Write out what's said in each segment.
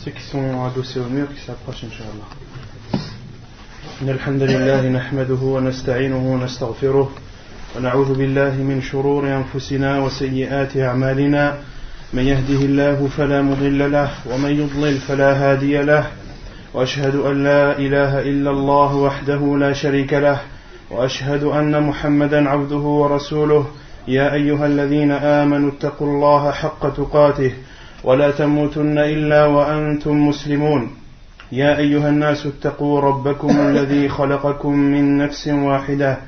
ceux qui sont adossés au mur qui s'approchent Inch'Allah. إن الحمد لله نحمده ونستعينه ونستغفره ونعوذ بالله من شرور أنفسنا وسيئات أعمالنا من يهده الله فلا مضل له ومن يضلل فلا هادي له وأشهد أن لا إله إلا الله وحده لا شريك له وأشهد أن محمدا عبده ورسوله يا أيها الذين آمنوا اتقوا الله حق تقاته ولا تموتن إلا وأنتم مسلمون يا أيها الناس اتقوا ربكم الذي خلقكم من نفس واحدة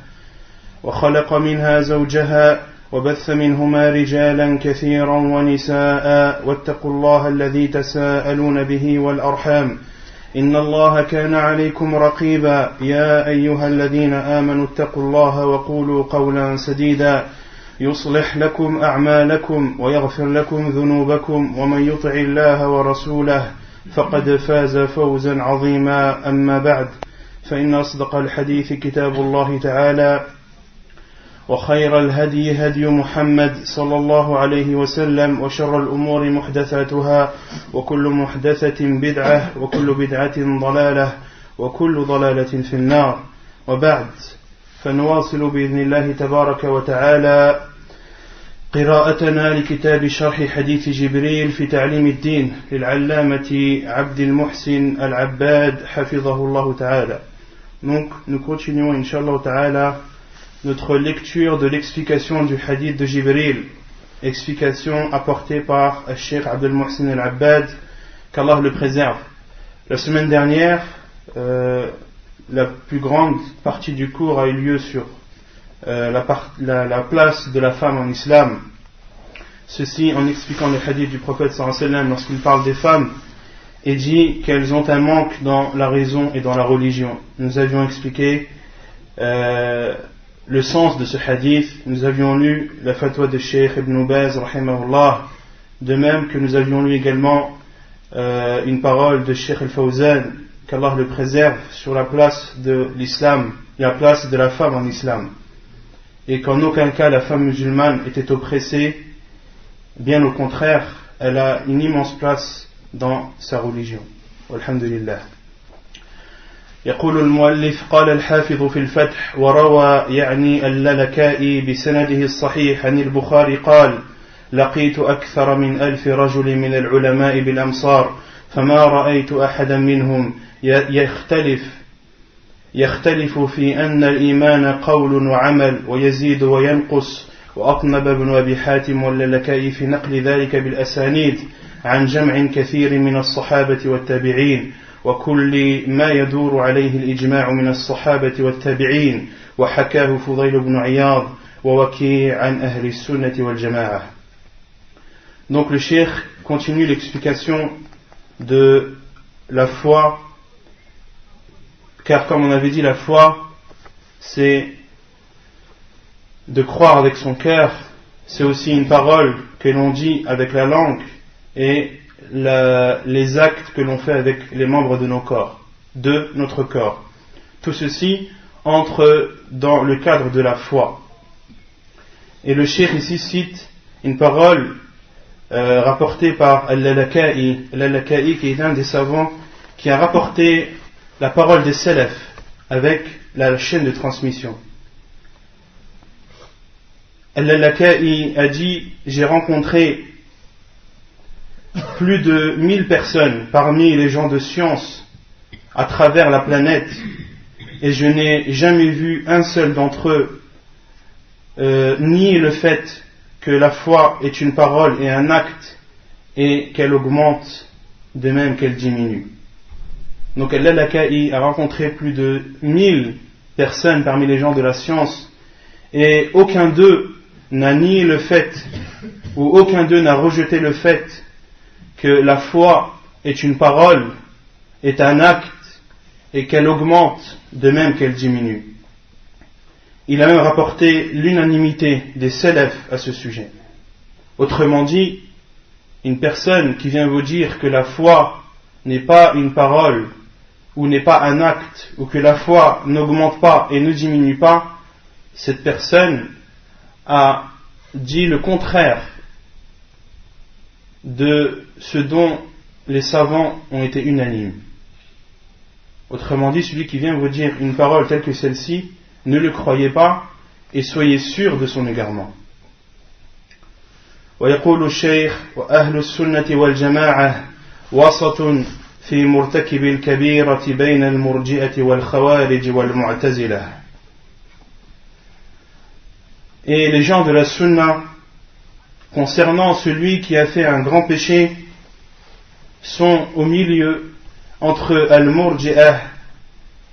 وخلق منها زوجها وبث منهما رجالا كثيرا ونساء واتقوا الله الذي تساءلون به والأرحام إن الله كان عليكم رقيبا يا أيها الذين آمنوا اتقوا الله وقولوا قولا سديدا يصلح لكم أعمالكم ويغفر لكم ذنوبكم ومن يطع الله ورسوله فقد فاز فوزا عظيما أما بعد فإن أصدق الحديث كتاب الله تعالى وخير الهدي هدي محمد صلى الله عليه وسلم وشر الأمور محدثاتها وكل محدثة بدعة وكل بدعة ضلالة وكل ضلالة في النار وبعد فنواصل بإذن الله تبارك وتعالى قراءتنا لكتاب شرح حديث جبريل في تعليم الدين للعلامة عبد المحسن العباد حفظه الله تعالى. Donc nous continuons Inch'Allah ta'ala notre lecture de l'explication du hadith de Jibril, explication apportée par Cheikh Abdel Mohsin Al-Abbad, qu'Allah le préserve. La semaine dernière, la plus grande partie du cours a eu lieu sur la place de la femme en islam. Ceci en expliquant le hadith du prophète sallallahu alayhi wa sallam lorsqu'il parle des femmes et dit qu'elles ont un manque dans la raison et dans la religion. Nous avions expliqué le sens de ce hadith, nous avions lu la fatwa de Cheikh Ibn Baz rahimahullah, de même que nous avions lu également une parole de Cheikh Al-Fawzan, qu'Allah le préserve, sur la place de l'islam, la place de la femme en islam, et qu'en aucun cas la femme musulmane était oppressée, bien au contraire, elle a une immense place dans sa religion. Walhamdulillah. يقول المؤلف قال الحافظ في الفتح وروى يعني اللالكائي بسنده الصحيح عن البخاري قال لقيت أكثر من 1000 رجل من العلماء بالأمصار فما رأيت أحدا منهم يختلف في أن الإيمان قول وعمل ويزيد وينقص وأطنب ابن أبي حاتم واللالكائي في نقل ذلك بالأسانيد عن جمع كثير من الصحابة والتابعين وكل ما يدور عليه الإجماع من الصحابة والتابعين وحكاه فضيل بن عياض ووكيع عن أهل السنة والجماعة. Donc le cheikh continue l'explication de la foi, car comme on avait dit, la foi c'est de croire avec son cœur, c'est aussi une parole que l'on dit avec la langue et les actes que l'on fait avec les membres de nos corps, de notre corps. Tout ceci entre dans le cadre de la foi. Et le cheikh ici cite une parole rapportée par Al-Lalaka'i, qui est un des savants qui a rapporté la parole des salaf avec la chaîne de transmission. Al-Lalaka'i a dit: j'ai rencontré plus de 1000 personnes parmi les gens de science à travers la planète et je n'ai jamais vu un seul d'entre eux nier le fait que la foi est une parole et un acte et qu'elle augmente de même qu'elle diminue. Donc Al-Lalaka'i a rencontré plus de 1000 personnes parmi les gens de la science et aucun d'eux n'a nié le fait ou aucun d'eux n'a rejeté le fait que la foi est une parole, est un acte et qu'elle augmente de même qu'elle diminue. Il a même rapporté l'unanimité des salaf à ce sujet. Autrement dit, une personne qui vient vous dire que la foi n'est pas une parole ou n'est pas un acte ou que la foi n'augmente pas et ne diminue pas, cette personne a dit le contraire de ce dont les savants ont été unanimes. Autrement dit, celui qui vient vous dire une parole telle que celle-ci, ne le croyez pas et soyez sûr de son égarement. ويقول الشيخ وأهل السنة والجماعة وسط في مرتكب الكبيرة بين المرجئة والخوارج والمعتزلة. Et les gens de la sunna, concernant celui qui a fait un grand péché, sont au milieu entre al-murji'ah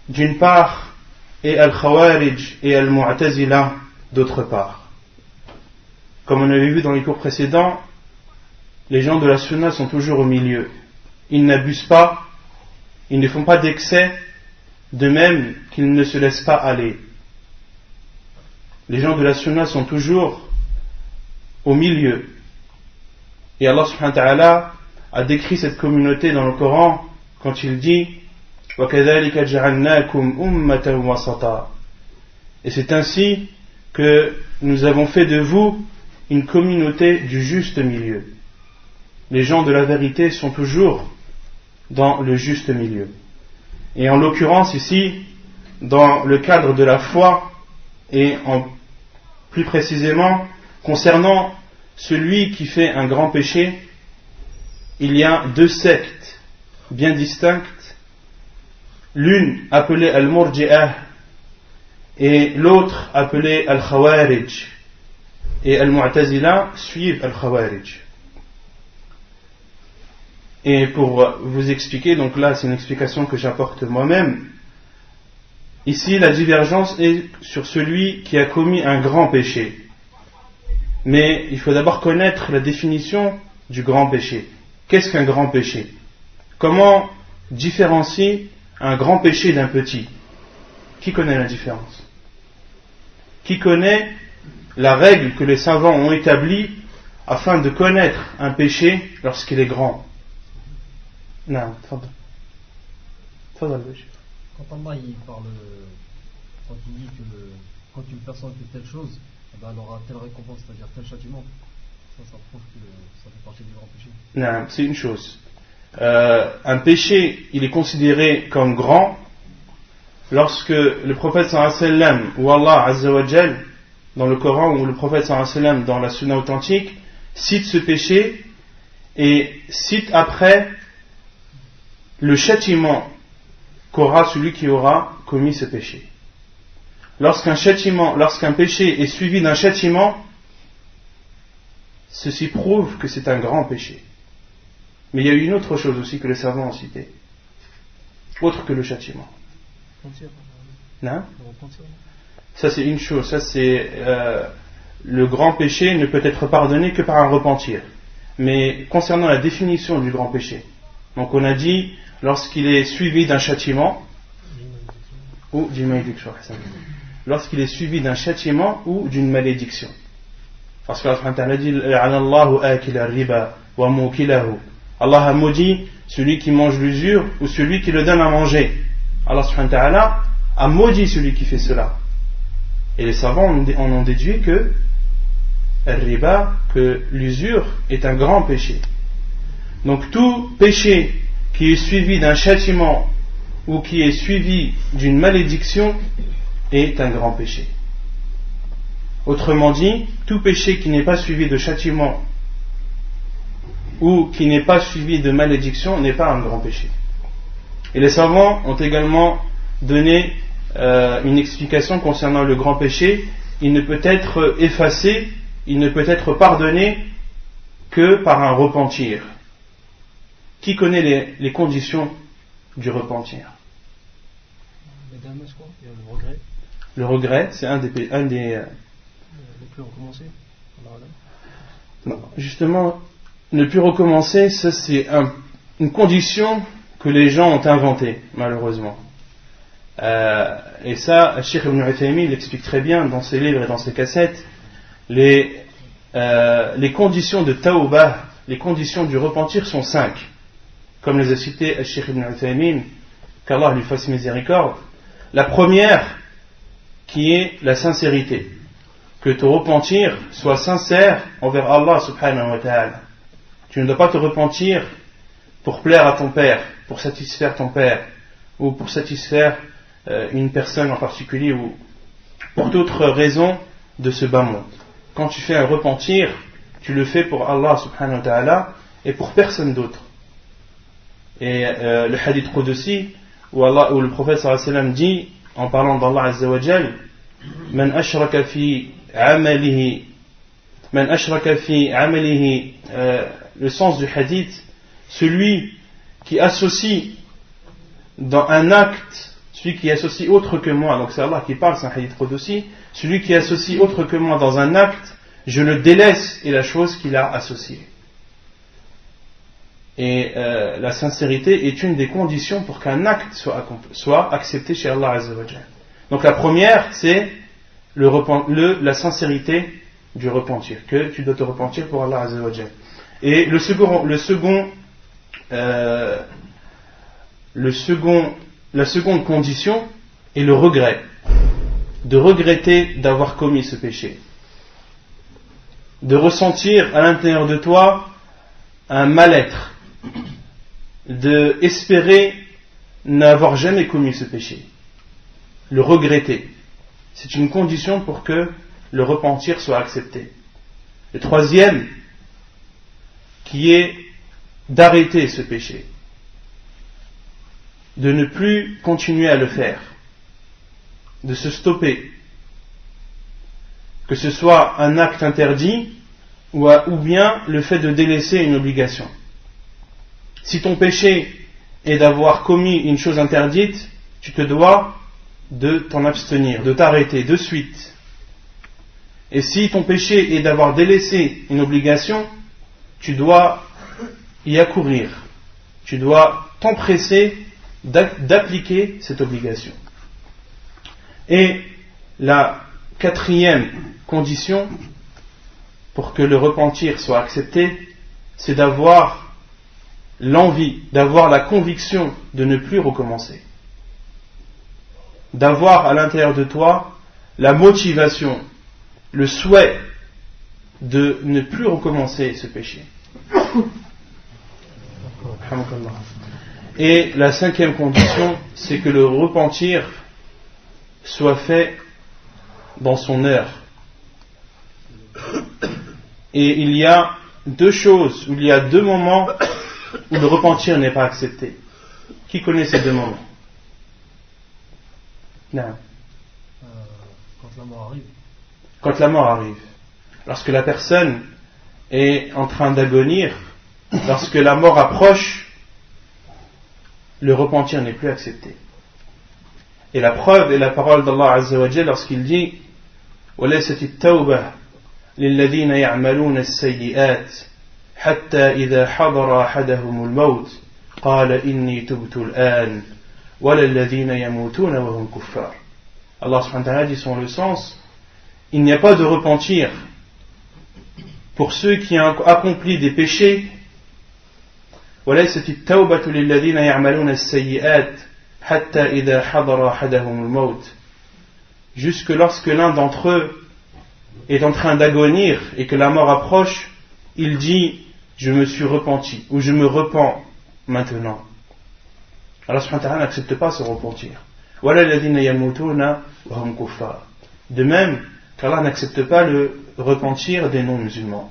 d'une part et al-khawarij et al-mu'tazila d'autre part. Comme on avait vu dans les cours précédents, les gens de la sunna sont toujours au milieu. Ils n'abusent pas, ils ne font pas d'excès, de même qu'ils ne se laissent pas aller. Les gens de la sunna sont toujours au milieu. Et Allah subhanahu wa ta'ala a décrit cette communauté dans le Coran quand il dit وَكَذَلِكَ جَعَلْنَاكُمْ أُمَّةً وَسَطًا. Et c'est ainsi que nous avons fait de vous une communauté du juste milieu. Les gens de la vérité sont toujours dans le juste milieu. Et en l'occurrence ici, dans le cadre de la foi, et plus précisément concernant celui qui fait un grand péché, il y a deux sectes bien distinctes, l'une appelée al-murji'ah et l'autre appelée al-khawarij. Et al-mu'tazila suivent al-khawarij. Et pour vous expliquer, donc là c'est une explication que j'apporte moi-même, ici la divergence est sur celui qui a commis un grand péché. Mais il faut d'abord connaître la définition du grand péché. Qu'est-ce qu'un grand péché? Comment différencier un grand péché d'un petit? Qui connaît la différence? Qui connaît la règle que les savants ont établie afin de connaître un péché lorsqu'il est grand? Non, quand Allah il parle, quand il dit que quand une personne fait telle chose, elle aura telle récompense, c'est-à-dire tel châtiment, ça prouve que ça fait partie du grand péché. Non, c'est une chose. Un péché, il est considéré comme grand lorsque le prophète sallallahu alayhi wa sallam ou Allah azza wa jal dans le Coran ou le prophète sallallahu alayhi wa sallam dans la sunna authentique cite ce péché et cite après le châtiment qu'aura celui qui aura commis ce péché. Lorsqu'un péché est suivi d'un châtiment, ceci prouve que c'est un grand péché. Mais il y a une autre chose aussi que les savants ont cité, autre que le châtiment. Non ? Ça c'est une chose, ça c'est le grand péché ne peut être pardonné que par un repentir. Mais concernant la définition du grand péché, donc on a dit lorsqu'il est suivi d'un châtiment ou d'une malédiction. Lorsqu'il est suivi d'un châtiment ou d'une malédiction. Parce que Allah a maudit celui qui mange l'usure ou celui qui le donne à manger. Allah subhanahu wa ta'ala a maudit celui qui fait cela. Et les savants en ont déduit que l'usure est un grand péché. Donc tout péché qui est suivi d'un châtiment ou qui est suivi d'une malédiction est un grand péché. Autrement dit, tout péché qui n'est pas suivi de châtiment ou qui n'est pas suivi de malédiction n'est pas un grand péché. Et les savants ont également donné une explication concernant le grand péché. Il ne peut être effacé, il ne peut être pardonné que par un repentir. Qui connaît les conditions du repentir? Le regret. Le regret, c'est un des ne plus recommencer. Non, justement, ne plus recommencer, ça c'est une condition que les gens ont inventée, malheureusement. Et ça, Cheikh Ibn Uthaymin l'explique très bien dans ses livres et dans ses cassettes. Les conditions de Tawbah, les conditions du repentir sont 5. Comme les a cités Cheikh Ibn Uthaymin, qu'Allah lui fasse miséricorde. La première, qui est la sincérité. Que ton repentir soit sincère envers Allah subhanahu wa ta'ala. Tu ne dois pas te repentir pour plaire à ton père, pour satisfaire ton père, ou pour satisfaire une personne en particulier, ou pour d'autres raisons de ce bas monde. Quand tu fais un repentir, tu le fais pour Allah subhanahu wa ta'ala et pour personne d'autre. Et le hadith Qudsi où le prophète sallallahu alayhi wa sallam dit, en parlant d'Allah azza wa jal, man ashraka fi amalihi, le sens du hadith, celui qui associe dans un acte, celui qui associe autre que moi, donc c'est Allah qui parle, c'est un hadith Qudsi, celui qui associe autre que moi dans un acte, je le délaisse et la chose qu'il a associée. Et la sincérité est une des conditions pour qu'un acte soit accepté chez Allah Azza wa Jalla. Donc la première, c'est la sincérité du repentir, que tu dois te repentir pour Allah Azza wa Jalla. Et la seconde condition est le regret, de regretter d'avoir commis ce péché, de ressentir à l'intérieur de toi un mal-être, de espérer n'avoir jamais commis ce péché, le regretter. C'est une condition pour que le repentir soit accepté. Le troisième, qui est d'arrêter ce péché, de ne plus continuer à le faire, de se stopper, que ce soit un acte interdit ou bien le fait de délaisser une obligation. Si ton péché est d'avoir commis une chose interdite, tu te dois de t'en abstenir, de t'arrêter de suite. Et si ton péché est d'avoir délaissé une obligation, tu dois y accourir, tu dois t'empresser d'appliquer cette obligation. Et la quatrième condition pour que le repentir soit accepté, c'est d'avoir l'envie, d'avoir la conviction de ne plus recommencer, d'avoir à l'intérieur de toi la motivation, le souhait de ne plus recommencer ce péché. Et la cinquième condition, c'est que le repentir soit fait dans son heure. Et il y a deux choses, il y a deux moments où le repentir n'est pas accepté. Qui connaît ces deux moments? Non. Quand la mort arrive. Quand la mort arrive. Lorsque la personne est en train d'agonir, lorsque la mort approche, le repentir n'est plus accepté. Et la preuve est la parole d'Allah Azza wa Jalla lorsqu'il dit وَلَيْسَتِ التَّوْبَةِ لِلَّذِينَ يَعْمَلُونَ السَّيِّئَاتِ حتى إذا حضر أحدهم الموت قال إني تبت الآن ولا الذين يموتون وهم كفار. Allah subhanahu wa ta'ala dit son le sens, il n'y a pas de repentir pour ceux qui ont accompli des péchés. وليست التوبة للذين يعملون السيئات حتى إذا حضر أحدهم الموت. Jusque lorsque l'un d'entre eux est en train d'agonir et que la mort approche, il dit je me suis repenti ou je me repens maintenant. Allah subhanahu wa ta'ala n'accepte pas ce repentir. De même qu'Allah n'accepte pas le repentir des non-musulmans.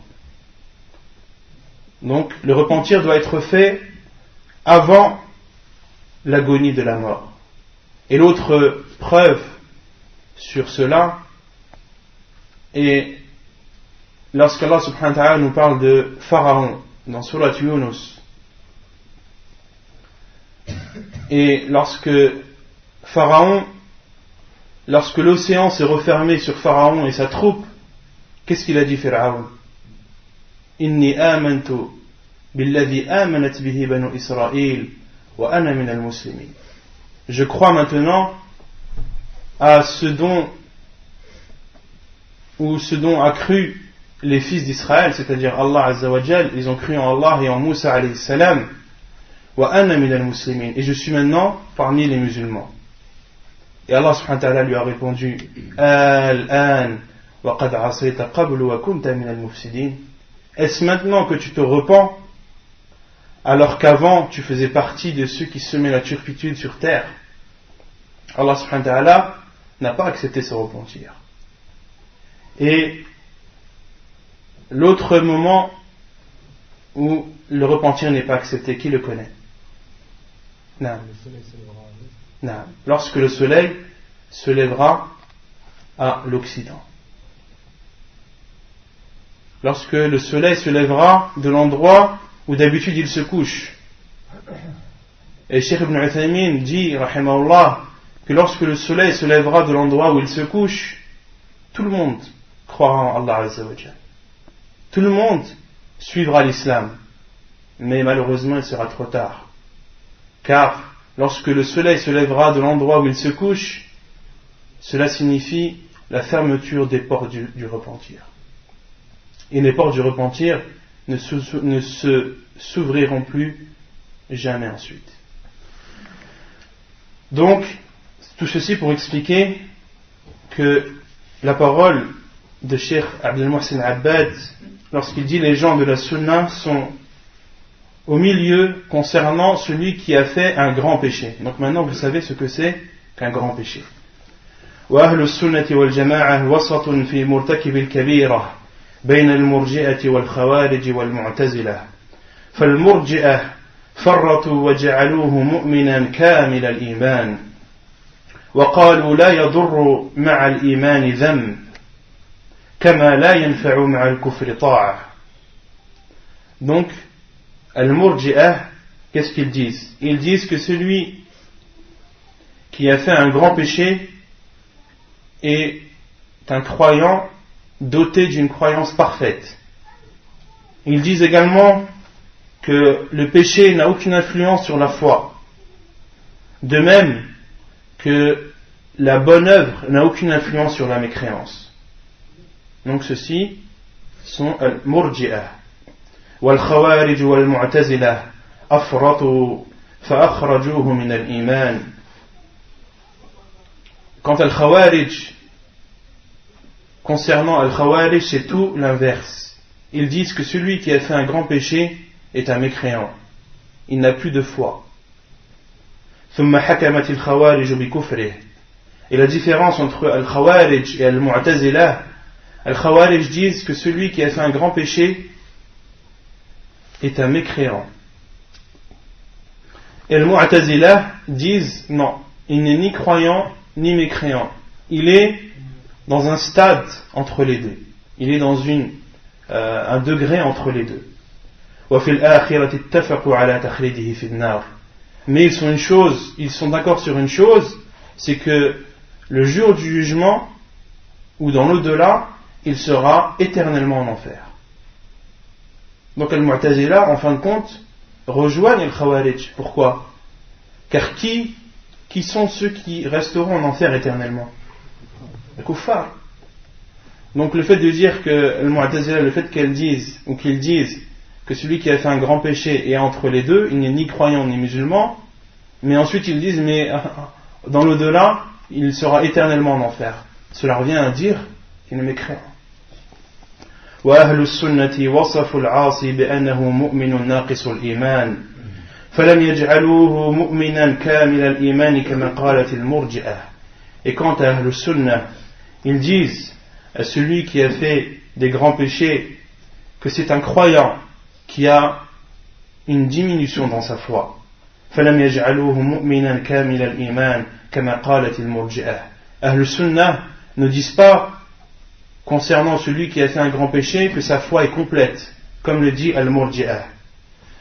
Donc le repentir doit être fait avant l'agonie de la mort. Et l'autre preuve sur cela est lorsqu'Allah subhanahu wa ta'ala nous parle de Pharaon dans Surat Yunus, et lorsque l'océan s'est refermé sur Pharaon et sa troupe, qu'est-ce qu'il a dit Pharaon? Inni amantu billadhi amanat bihi banu Israël wa ana min al-muslimin. Je crois maintenant à ce dont a cru les fils d'Israël, c'est-à-dire Allah Azza wa Jal, ils ont cru en Allah et en Moussa alayhi salam. Wa ana min al-muslimin, et je suis maintenant parmi les musulmans. Et Allah subhanahu wa ta'ala lui a répondu Al-an wa qad asayta qablu wa kunta min al-mufsidin. Est-ce maintenant que tu te repens alors qu'avant tu faisais partie de ceux qui semaient la turpitude sur terre. Allah subhanahu wa ta'ala n'a pas accepté ce repentir. Et l'autre moment où le repentir n'est pas accepté, qui le connaît? Non. Lorsque le soleil se lèvera à l'Occident. Lorsque le soleil se lèvera de l'endroit où d'habitude il se couche. Et Cheikh Ibn Uthaymin dit, rahimahullah, que lorsque le soleil se lèvera de l'endroit où il se couche, tout le monde croira en Allah Azza wa Jal. Tout le monde suivra l'islam. Mais malheureusement, il sera trop tard. Car lorsque le soleil se lèvera de l'endroit où il se couche, cela signifie la fermeture des portes du repentir. Et les portes du repentir ne se s'ouvriront plus jamais ensuite. Donc, tout ceci pour expliquer que la parole de Cheikh Abdel Mohsen Abbad, lorsqu'il dit les gens de la Sunna sont au milieu concernant celui qui a fait un grand péché. Donc maintenant vous savez ce que c'est qu'un grand péché. وأهل السنة والجماعة وسط في مرتكب الكبيرة بين المرجئة والخوارج والمعتزلة فالمرجئة فرطوا وجعلوه مؤمنا كامل الإيمان وقالوا لا يضر مع الإيمان ذنب كما لا ينفع مع الكفر طاعة. Donc Al-Murji'ah, qu'est-ce qu'ils disent? Ils disent que celui qui a fait un grand péché est un croyant doté d'une croyance parfaite. Ils disent également que le péché n'a aucune influence sur la foi. De même que la bonne œuvre n'a aucune influence sur la mécréance. Donc ceux-ci sont Al-Murji'ah. والخوارج والمعتزلة أفرطوا فأخرجوه من الإيمان. Quant à Al-Khawarij, concernant Al-Khawarij, c'est tout l'inverse. Ils disent que celui qui a fait un grand péché est un mécréant. Il n'a plus de foi. ثم حكمت الخوارج بكفره. Et la différence entre Al-Khawarij et Al-Mu'tazila, Al-Khawarij disent que celui qui a fait un grand péché est un mécréant. Et les Mu'tazila disent non, il n'est ni croyant ni mécréant. Il est dans un stade entre les deux. Il est dans un degré entre les deux. Mais ils sont d'accord sur une chose, c'est que le jour du jugement, ou dans l'au-delà, il sera éternellement en enfer. Donc Al-Mu'tazila, en fin de compte, rejoignent Al-Khawarij. Pourquoi? Car qui sont ceux qui resteront en enfer éternellement? Les kuffar. Donc le fait de dire que Al-Mu'tazila, le fait qu'ils disent que celui qui a fait un grand péché est entre les deux, il n'est ni croyant ni musulman, mais ensuite ils disent mais dans l'au-delà, il sera éternellement en enfer. Cela revient à dire qu'il est mécréant. وأهل السنة وصفوا العاصي بأنه مؤمن ناقص الإيمان فلم يجعلوه مؤمنا كامل الإيمان كما قالت المرجئة. Et quant à Ahl Sunnah, ils disent à celui qui a fait des grands péchés que c'est un croyant qui a une diminution dans sa foi. فلم يجعلوه مؤمنا كامل الإيمان كما قالت المرجئة. Ahl Sunnah ne disent pas concernant celui qui a fait un grand péché que sa foi est complète, comme le dit Al-Murji'ah.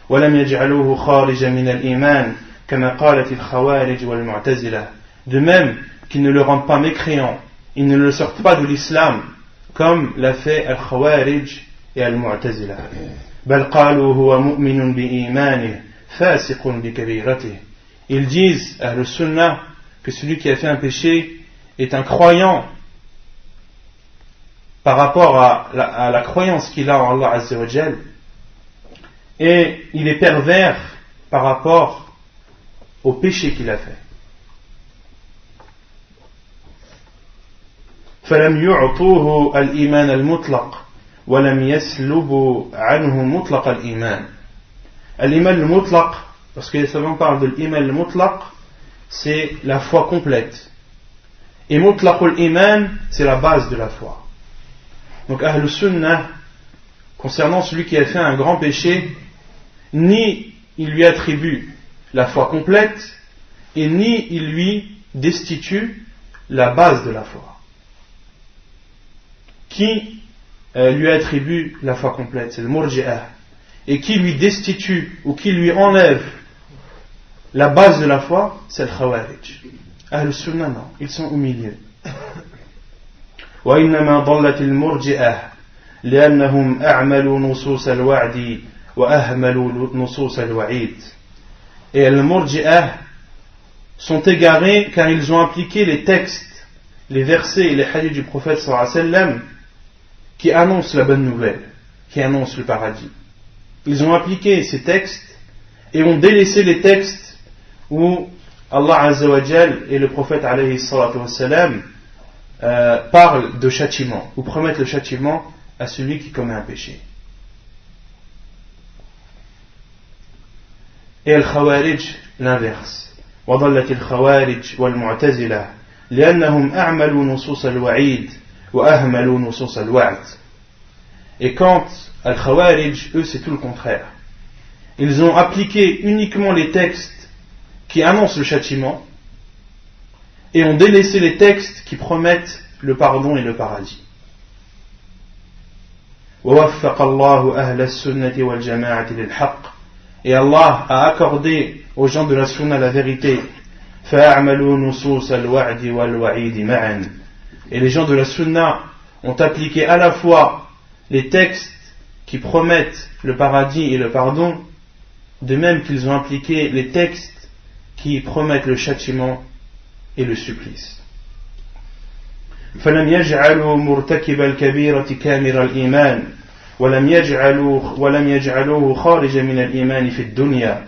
وَلَمْ يَجْعَلُوهُ خَارِجًا مِنَ الْإِيمَانِ كَمَا قَالَتِ الْخَوَارِجُ وَالْمُعْتَزِلَةِ. De même qu'ils ne le rendent pas mécréant, ils ne le sortent pas de l'islam, comme l'a fait Al-Khawarij et Al-Mu'tazila. بَلْ قَالُوا هُوَ مُؤْمِنٌ بِإِيمَانِهِ فَاسِقٌ بِكَبِيرَتِهِ. Ils disent, Ahl Sunnah, que celui qui a fait un péché est un croyant par rapport à la croyance qu'il a en Allah Azza wa Jal, et il est pervers par rapport au péché qu'il a fait. فلم يعطوه الإيمان المطلق ولم يسلبوا عنه مطلق الإيمان. Al-iman al-mutlaq, parce que les savants parlent de l'iman al-mutlaq, c'est la foi complète. Et mutlaqul iman, c'est la base de la foi. Donc Ahl Sunnah, concernant celui qui a fait un grand péché, ni il lui attribue la foi complète, et ni il lui destitue la base de la foi. Qui lui attribue la foi complète? C'est le Murji'ah. Et qui lui destitue ou qui lui enlève la base de la foi? C'est le Khawarij. Ahl Sunnah, non, ils sont au milieu. وإنما ضلت المرجئة لأنهم أعملوا نصوص الوعد وأهملوا نصوص الوعيد. Et les Murji'ah sont égarés car ils ont appliqué les textes, les versets et les hadiths du prophète sallallahu alayhi wa sallam qui annoncent la bonne nouvelle, qui annoncent le paradis. Ils ont appliqué ces textes et ont délaissé les textes où Allah Azza wa Jal et le prophète alayhi salatu wa sallam parlent de châtiment ou promettent le châtiment à celui qui commet un péché. Et al-Khawarij, l'inverse. وضلت الخوارج والمعتزلة لأنهم أعملوا نصوص الوعيد وأهملوا نصوص الوعد. Et quand al-Khawarij, eux c'est tout le contraire. Ils ont appliqué uniquement les textes qui annoncent le châtiment et ont délaissé les textes qui promettent le pardon et le paradis. ووفق الله أهل السنة والجماعة للحق. Et Allah a accordé aux gens de la sunna la vérité. فَأَعْمَلُوا نُصُوصَ الْوَعْدِ وَالْوَعِيدِ مَعًا. Et les gens de la sunna ont appliqué à la fois les textes qui promettent le paradis et le pardon, de même qu'ils ont appliqué les textes qui promettent le châtiment et le supplice. فَلَمْ يَجْعَلُوا مُرْتَكِبَ الْكَبِيرَةِ كَامِرَ الْإِيمَانِ وَلَمْ يَجْعَلُوهُ خَارِجًا مِنَ الْإِيمَانِ فِي الدُّنْيَا.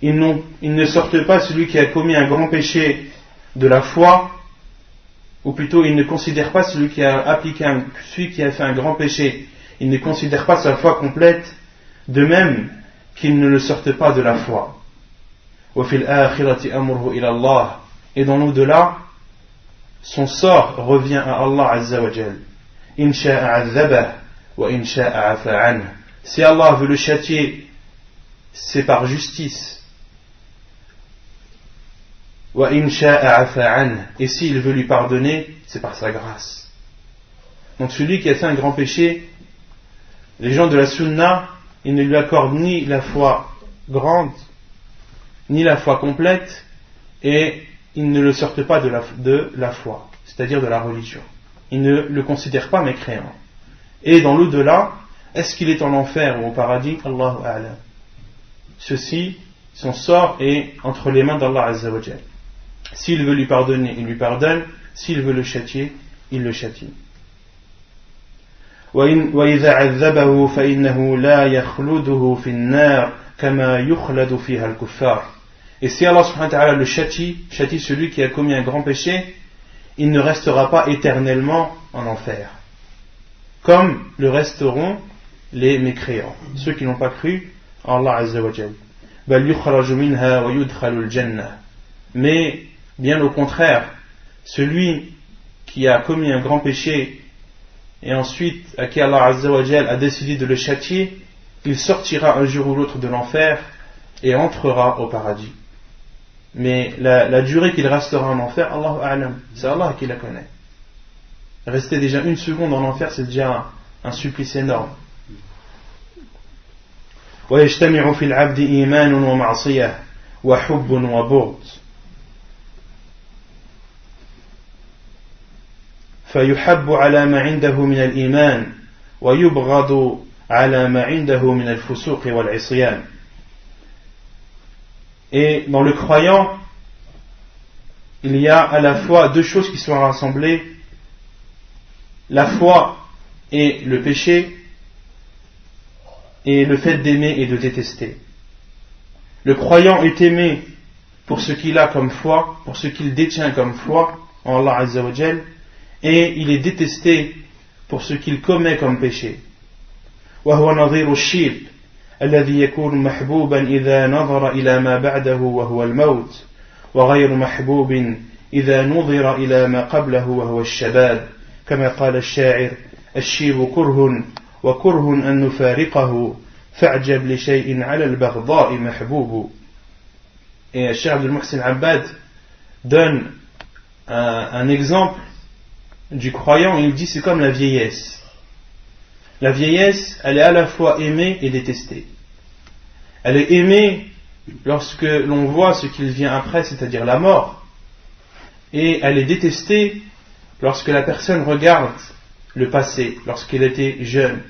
Ils ne sortent pas celui qui a commis un grand péché de la foi, ou plutôt ils ne considèrent pas celui qui a fait un grand péché, ils ne considèrent pas sa foi complète, de même qu'ils ne le sortent pas de la foi. وَفِي الْآخِرَةِ أَمْرُهُ إِلَى اللَّهِ. Et dans l'au-delà, son sort revient à Allah Azza wa Jal. إِنْ شَاءَ عَذَّبَهُ وَإِنْ شَاءَ عَفَى عَنْهُ. Si Allah veut le châtier, c'est par justice. وَإِنْ شَاءَ عَفَى عَنْهُ. Et s'il veut lui pardonner, c'est par sa grâce. Donc celui qui a fait un grand péché, les gens de la sunna, ils ne lui accordent ni la foi grande, ni la foi complète, et ils ne le sortent pas de la foi, c'est-à-dire de la religion. Ils ne le considèrent pas mécréant. Et dans l'au-delà, est-ce qu'il est en enfer ou au paradis? Allahu A'lam. Ceci, son sort est entre les mains d'Allah Azza wa Jal. S'il veut lui pardonner, il lui pardonne. S'il veut le châtier, il le châtie. وَإِذَا عَذَّبَهُ فَإِنَّهُ لَا يَخْلُدُهُ فِي النَّارِ كَمَا يُخْلَدُ فِيهَا الْكُفَّارِ. Et si Allah subhanahu wa ta'ala le châtie celui qui a commis un grand péché, il ne restera pas éternellement en enfer, comme le resteront les mécréants, ceux qui n'ont pas cru en Allah Azza wa Jal. بَلْ يُخْرَجُ مِنْهَا وَيُدْخَلُ الْجَنَّةِ. Mais, bien au contraire, celui qui a commis un grand péché et ensuite à qui Allah Azza wa Jal a décidé de le châtier, il sortira un jour ou l'autre de l'enfer et entrera au paradis. Mais la durée qu'il restera en enfer, Allahu A'lam, c'est Allah qui la connaît. Rester déjà une seconde en enfer, c'est déjà un supplice énorme. ويجتمع في العبد إيمان ومعصية وحب وبغض فيحب على ما عنده من الإيمان ويبغض على ما عنده من الفسوق والعصيان. Et dans le croyant, il y a à la fois deux choses qui sont rassemblées, la foi et le péché, et le fait d'aimer et de détester. Le croyant est aimé pour ce qu'il a comme foi, pour ce qu'il détient comme foi en Allah Azza wa Jal, et il est détesté pour ce qu'il commet comme péché. وهو نظير الشيب الذي يكون محبوبا إذا نظر إلى ما بعده وهو الموت وغير محبوب إذا نظر إلى ما قبله وهو الشباب كما قال الشاعر الشيب كره وكره أن نفارقه فاعجب لشيء على البغضاء محبوب. Et Cheikh Abdul Muhsin Abbad donne un exemple du croyant, il dit c'est comme la vieillesse. La vieillesse, elle est à la fois aimée et détestée. Elle est aimée lorsque l'on voit ce qu'il vient après, c'est-à-dire la mort. Et elle est détestée lorsque la personne regarde le passé, lorsqu'il était jeune.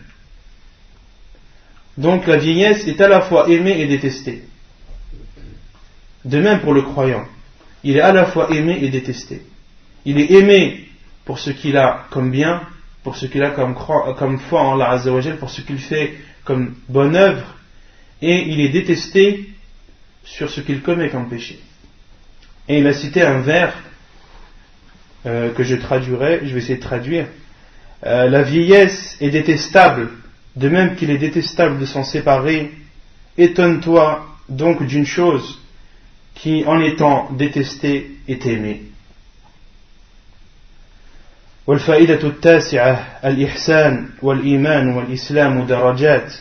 Donc la vieillesse est à la fois aimée et détestée. De même pour le croyant, il est à la fois aimé et détesté. Il est aimé pour ce qu'il a comme bien, pour ce qu'il a comme foi en Allah Azza wa Jal, pour ce qu'il fait comme bonne œuvre, et il est détesté sur ce qu'il commet comme péché. Et il a cité un vers que je traduirai, je vais essayer de traduire. La vieillesse est détestable, de même qu'il est détestable de s'en séparer. Étonne-toi donc d'une chose qui, en étant détestée, est aimée. والفائدة التاسعة الإحسان والإيمان والإسلام درجات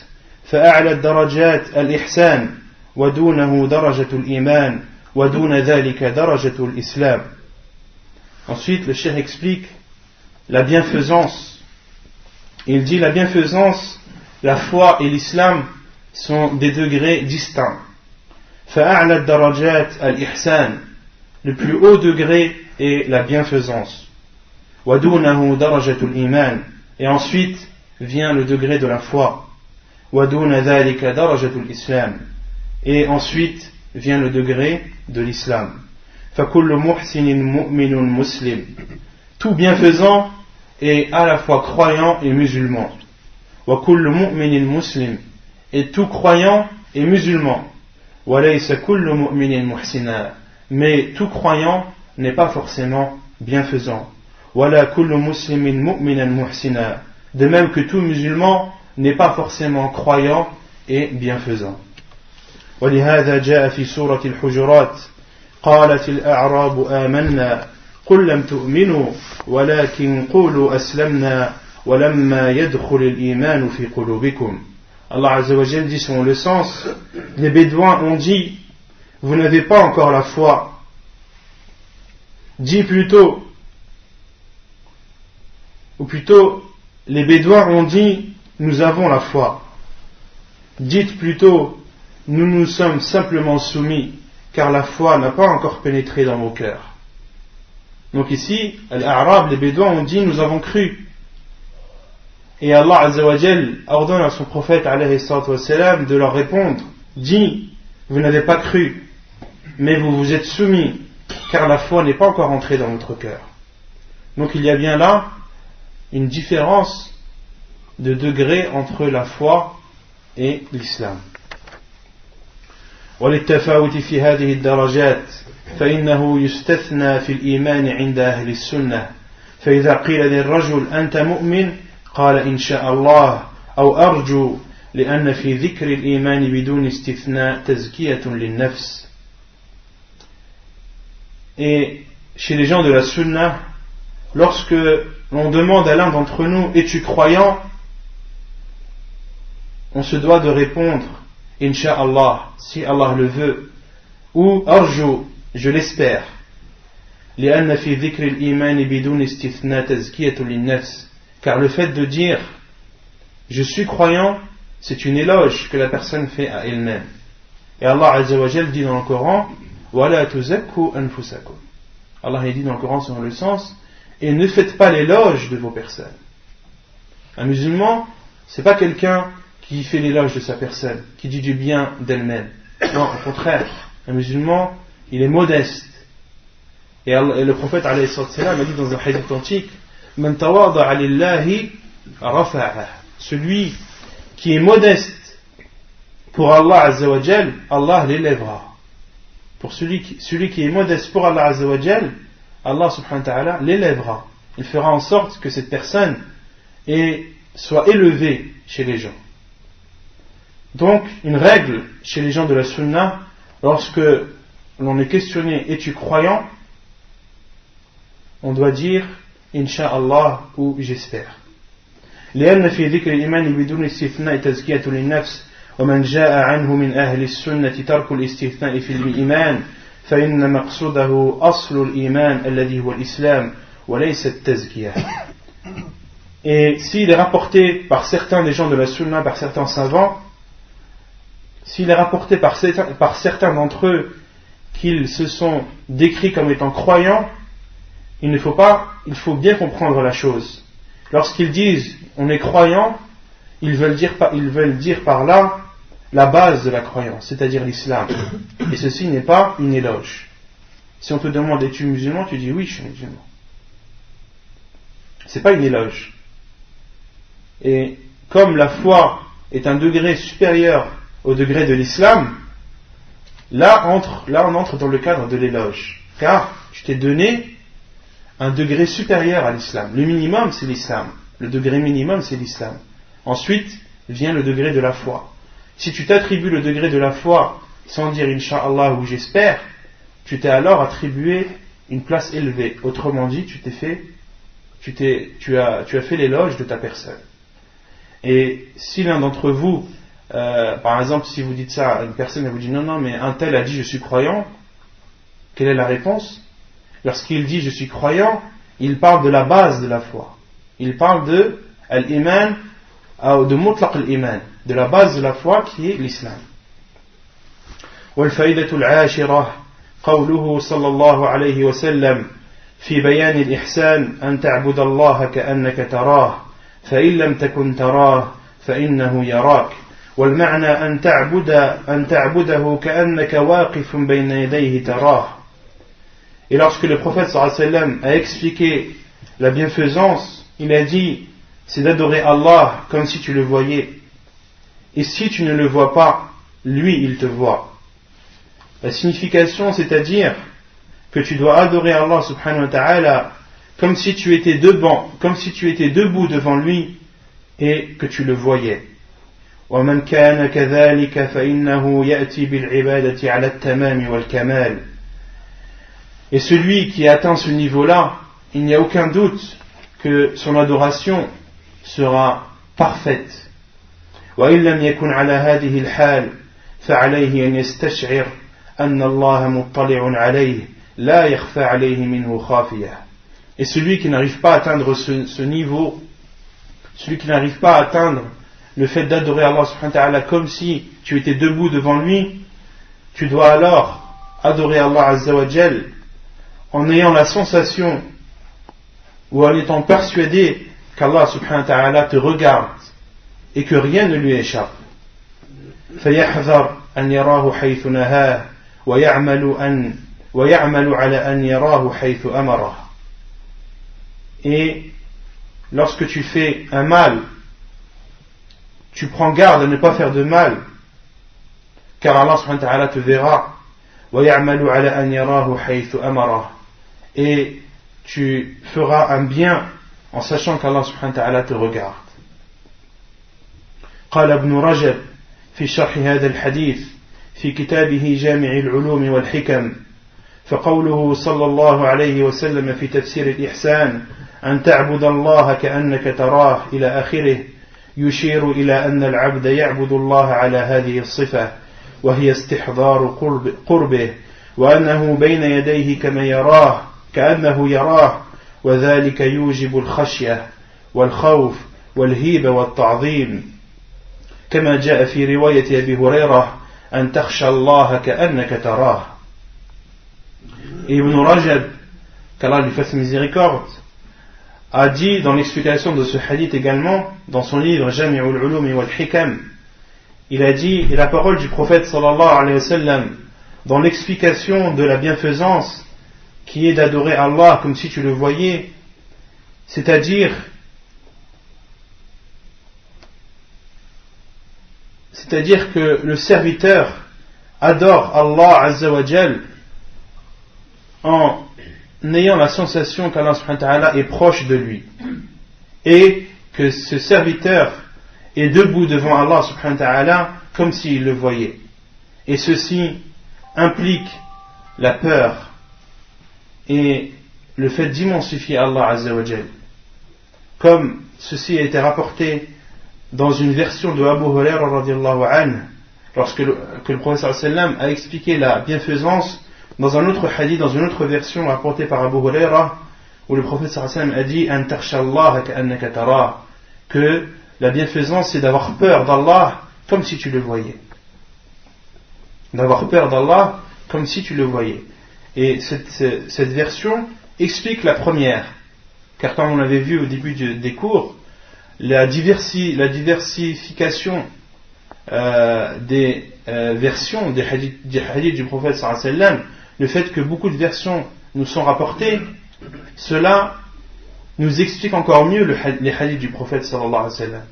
فأعلى الدرجات الإحسان ودونه درجة الإيمان ودون ذلك درجة الإسلام. Ensuite le cheikh explique la bienfaisance. Il dit la bienfaisance, la foi et l'islam sont des degrés distincts. فأعلى الدرجات الإحسان, le plus haut degré est la bienfaisance. وَدُونَهُ دَرَجَةُ الْإِيمَانِ, et ensuite vient le degré de la foi. وَدُونَ ذَلِكَ دَرَجَةُ الْإِسْلَامِ, et ensuite vient le degré de l'islam. فَكُلُّ مُحْسِنٍ مُؤْمِنٌ مُسْلِمٌ, tout bienfaisant est à la fois croyant et musulman. وَكُلُّ مُؤْمِنٍ مُسْلِمٌ, et tout croyant est musulman. وَلَيْسَ كُلُّ مُؤْمِنٍ مُحْسِنًا, mais tout croyant n'est pas forcément bienfaisant. وَلَا كُلُّ مُسْلِمٍ مُؤْمِنًا مُحْسِنًا, de même que tout musulman n'est pas forcément croyant et bienfaisant. وَلِهَذَا جَاءَ فِي سُورَةِ الْحُجُرَاتِ قَالَتِ الْأَعْرَابُ آمَنَّا قُلْ لَمْ تُؤْمِنُوا وَلَكِنْ قُولُوا أَسْلَمْنَا وَلَمَّا يَدْخُلِ الْإِيمَانُ فِي قُلُوبِكُمْ. Allah Azza wa Jal dit selon le sens, les Bédouins ont dit, vous n'avez pas encore la foi. Dis plutôt, ou plutôt, les Bédouins ont dit, nous avons la foi. Dites plutôt, nous nous sommes simplement soumis, car la foi n'a pas encore pénétré dans vos cœurs. Donc ici, les Arabes, les Bédouins ont dit, nous avons cru. Et Allah Azza wa Jal ordonne à son prophète alayhi salatu wassalam de leur répondre, dit, vous n'avez pas cru, mais vous vous êtes soumis, car la foi n'est pas encore entrée dans votre cœur. Donc il y a bien là une différence de degré entre la foi et l'islam. وللتفاوت في هذه الدرجات فإنه يستثنى في الإيمان عند أهل السنة فإذا قيل للرجل أنت مؤمن قال إن شاء الله أو أرجو لأن في ذكر الإيمان بدون استثناء تزكية للنفس. Et chez les gens de la sunna, lorsque l'on demande à l'un d'entre nous es-tu croyant, on se doit de répondre Inch'Allah, si Allah le veut, ou Arju, je l'espère. لأن في ذكر الإيمان بدون استثناء تزكية للنفس, car le fait de dire je suis croyant, c'est une éloge que la personne fait à elle-même. Et Allah Azza wa Jal dit dans le Coran وَلَا تُزَكُّوا أَنفُسَكُمْ. Allah dit dans le Coran selon le sens, et ne faites pas l'éloge de vos personnes. Un musulman, c'est pas quelqu'un qui fait l'éloge de sa personne, qui dit du bien d'elle-même. Non, au contraire, un musulman, il est modeste. Et le prophète alayhi salam a dit dans un hadith authentique, Man tawada'a lillahi rafa'ah. Celui qui est modeste pour Allah Azza wa Jal, Allah l'élèvera. Pour celui qui est modeste pour Allah Azza wa Jal, Allah subhanahu wa ta'ala l'élèvera. Il fera en sorte que cette personne soit élevée chez les gens. Donc, une règle chez les gens de la Sunna, lorsque l'on est questionné, es-tu croyant? On doit dire, Inch'Allah ou j'espère. لأن في ذكر الإيمان بدون استثناء تزكية للنفس ومن جاء عنه من أهل السنة ترك الاستثناء في الإيمان فإن مقصوده أصل الإيمان الذي هو الإسلام وليس التزكية. Et s'il est rapporté par certains des gens de la Sunna, par certains savants, s'il est rapporté par certains d'entre eux qu'ils se sont décrits comme étant croyants, il faut bien comprendre la chose. Lorsqu'ils disent on est croyant, ils veulent dire par là la base de la croyance, c'est-à-dire l'islam. Et ceci n'est pas une éloge. Si on te demande es-tu musulman, tu dis oui, je suis musulman. C'est pas une éloge. Et comme la foi est un degré supérieur au degré de l'islam, là on entre dans le cadre de l'éloge. Car je t'ai donné un degré supérieur à l'islam. Le minimum, c'est l'islam. Le degré minimum, c'est l'islam. Ensuite, vient le degré de la foi. Si tu t'attribues le degré de la foi sans dire Inch'Allah ou j'espère, tu t'es alors attribué une place élevée. Autrement dit, tu as fait l'éloge de ta personne. Et si l'un d'entre vous, par exemple, si vous dites ça à une personne, elle vous dit non, mais un tel a dit je suis croyant, quelle est la réponse? Lorsqu'il dit je suis croyant, il parle de la base de la foi. Il parle de al-iman, de mutlaq al-iman, de la base de la foi qui est l'islam. والفائدة العاشرة قوله صلى الله عليه وسلم في بيان الإحسان أن تعبد الله كأنك تراه فإن لم تكن تراه فإنه يراك والمعنى أن تعبده كأنك واقف بين يديه تراه. Et lorsque le prophète sallallahu alayhi wa sallam a expliqué la bienfaisance, il a dit c'est d'adorer Allah comme si tu le voyais. Et si tu ne le vois pas, lui il te voit. La signification, c'est-à-dire que tu dois adorer Allah subhanahu wa ta'ala comme si tu étais debout devant lui et que tu le voyais. وَمَنْ كَانَ كَذَلِكَ فَإِنَّهُ يَأْتِي بِالْعِبَادَةِ عَلَى التَّمَامِ وَالْكَمَالِ. Et celui qui atteint ce niveau-là, il n'y a aucun doute que son adoration sera parfaite. وَإِنْ لَمْ يَكُنْ عَلَى هَذِهِ الْحَالِ فَعَلَيْهِ أَنْ يَسْتَشْعِرْ أَنَّ اللَّهَ مُطَّلِعٌ عَلَيْهِ لَا يَخْفَى عَلَيْهِ مِنْهُ خَافِيَةٌ. Et celui qui n'arrive pas à atteindre ce niveau, celui qui n'arrive pas à atteindre le fait d'adorer Allah subhanahu wa ta'ala comme si tu étais debout devant lui, tu dois alors adorer Allah azza wa jal en ayant la sensation ou en étant persuadé qu'Allah subhanahu wa ta'ala te regarde et que rien ne lui échappe. فيحذر أن يراه حيث نهاه ويعمل على أن يراه حيث أمره. Et lorsque tu fais un mal, tu prends garde à ne pas faire de mal, car Allah subhanahu wa ta'ala te verra. وَيَعْمَلُ عَلَى أَنْ يَرَاهُ حَيْثُ أَمَرَهُ. Et tu feras un bien en sachant qu'Allah subhanahu wa ta'ala te regarde. قال ابن رجب في شرح هذا الحديث في كتابه جامع العلوم والحكم فقوله صلى الله عليه وسلم في تفسير الإحسان أن تعبد الله كأنك تراه إلى آخره يشير إلى أن العبد يعبد الله على هذه الصفة وهي استحضار قربه وأنه بين يديه كأنه يراه وذلك يوجب الخشية والخوف والهيبة والتعظيم كما جاء في رواية أبي هريرة أن تخشى الله كأنك تراه. Ibn Rajab, qu'Allah lui fasse miséricorde, a dit dans l'explication de ce hadith également, dans son livre Jami'ul Ulum wal Hikam, il a dit, et la parole du prophète sallallahu alayhi wa sallam, dans l'explication de la bienfaisance qui est d'adorer Allah comme si tu le voyais, c'est-à-dire que le serviteur adore Allah Azza wa Jal en ayant la sensation qu'Allah subhanahu wa ta'ala est proche de lui et que ce serviteur est debout devant Allah subhanahu wa ta'ala comme s'il le voyait. Et ceci implique la peur et le fait d'immensifier Allah Azza wa Jal. Comme ceci a été rapporté dans une version de Abu Huraira radiyallahu anhu, lorsque le prophète sallam a expliqué la bienfaisance dans un autre hadith, dans une autre version rapportée par Abu Huraira, où le prophète sallam a dit an takhshallaha ka'annaka tarah, que la bienfaisance c'est d'avoir peur d'Allah comme si tu le voyais. D'avoir peur d'Allah comme si tu le voyais. Et cette version explique la première, car comme on l'avait vu au début des cours, la diversification des versions des hadiths du prophète sallallahu alayhi wa sallam, le fait que beaucoup de versions nous sont rapportées, cela nous explique encore mieux les hadiths du prophète sallallahu alayhi wa sallam.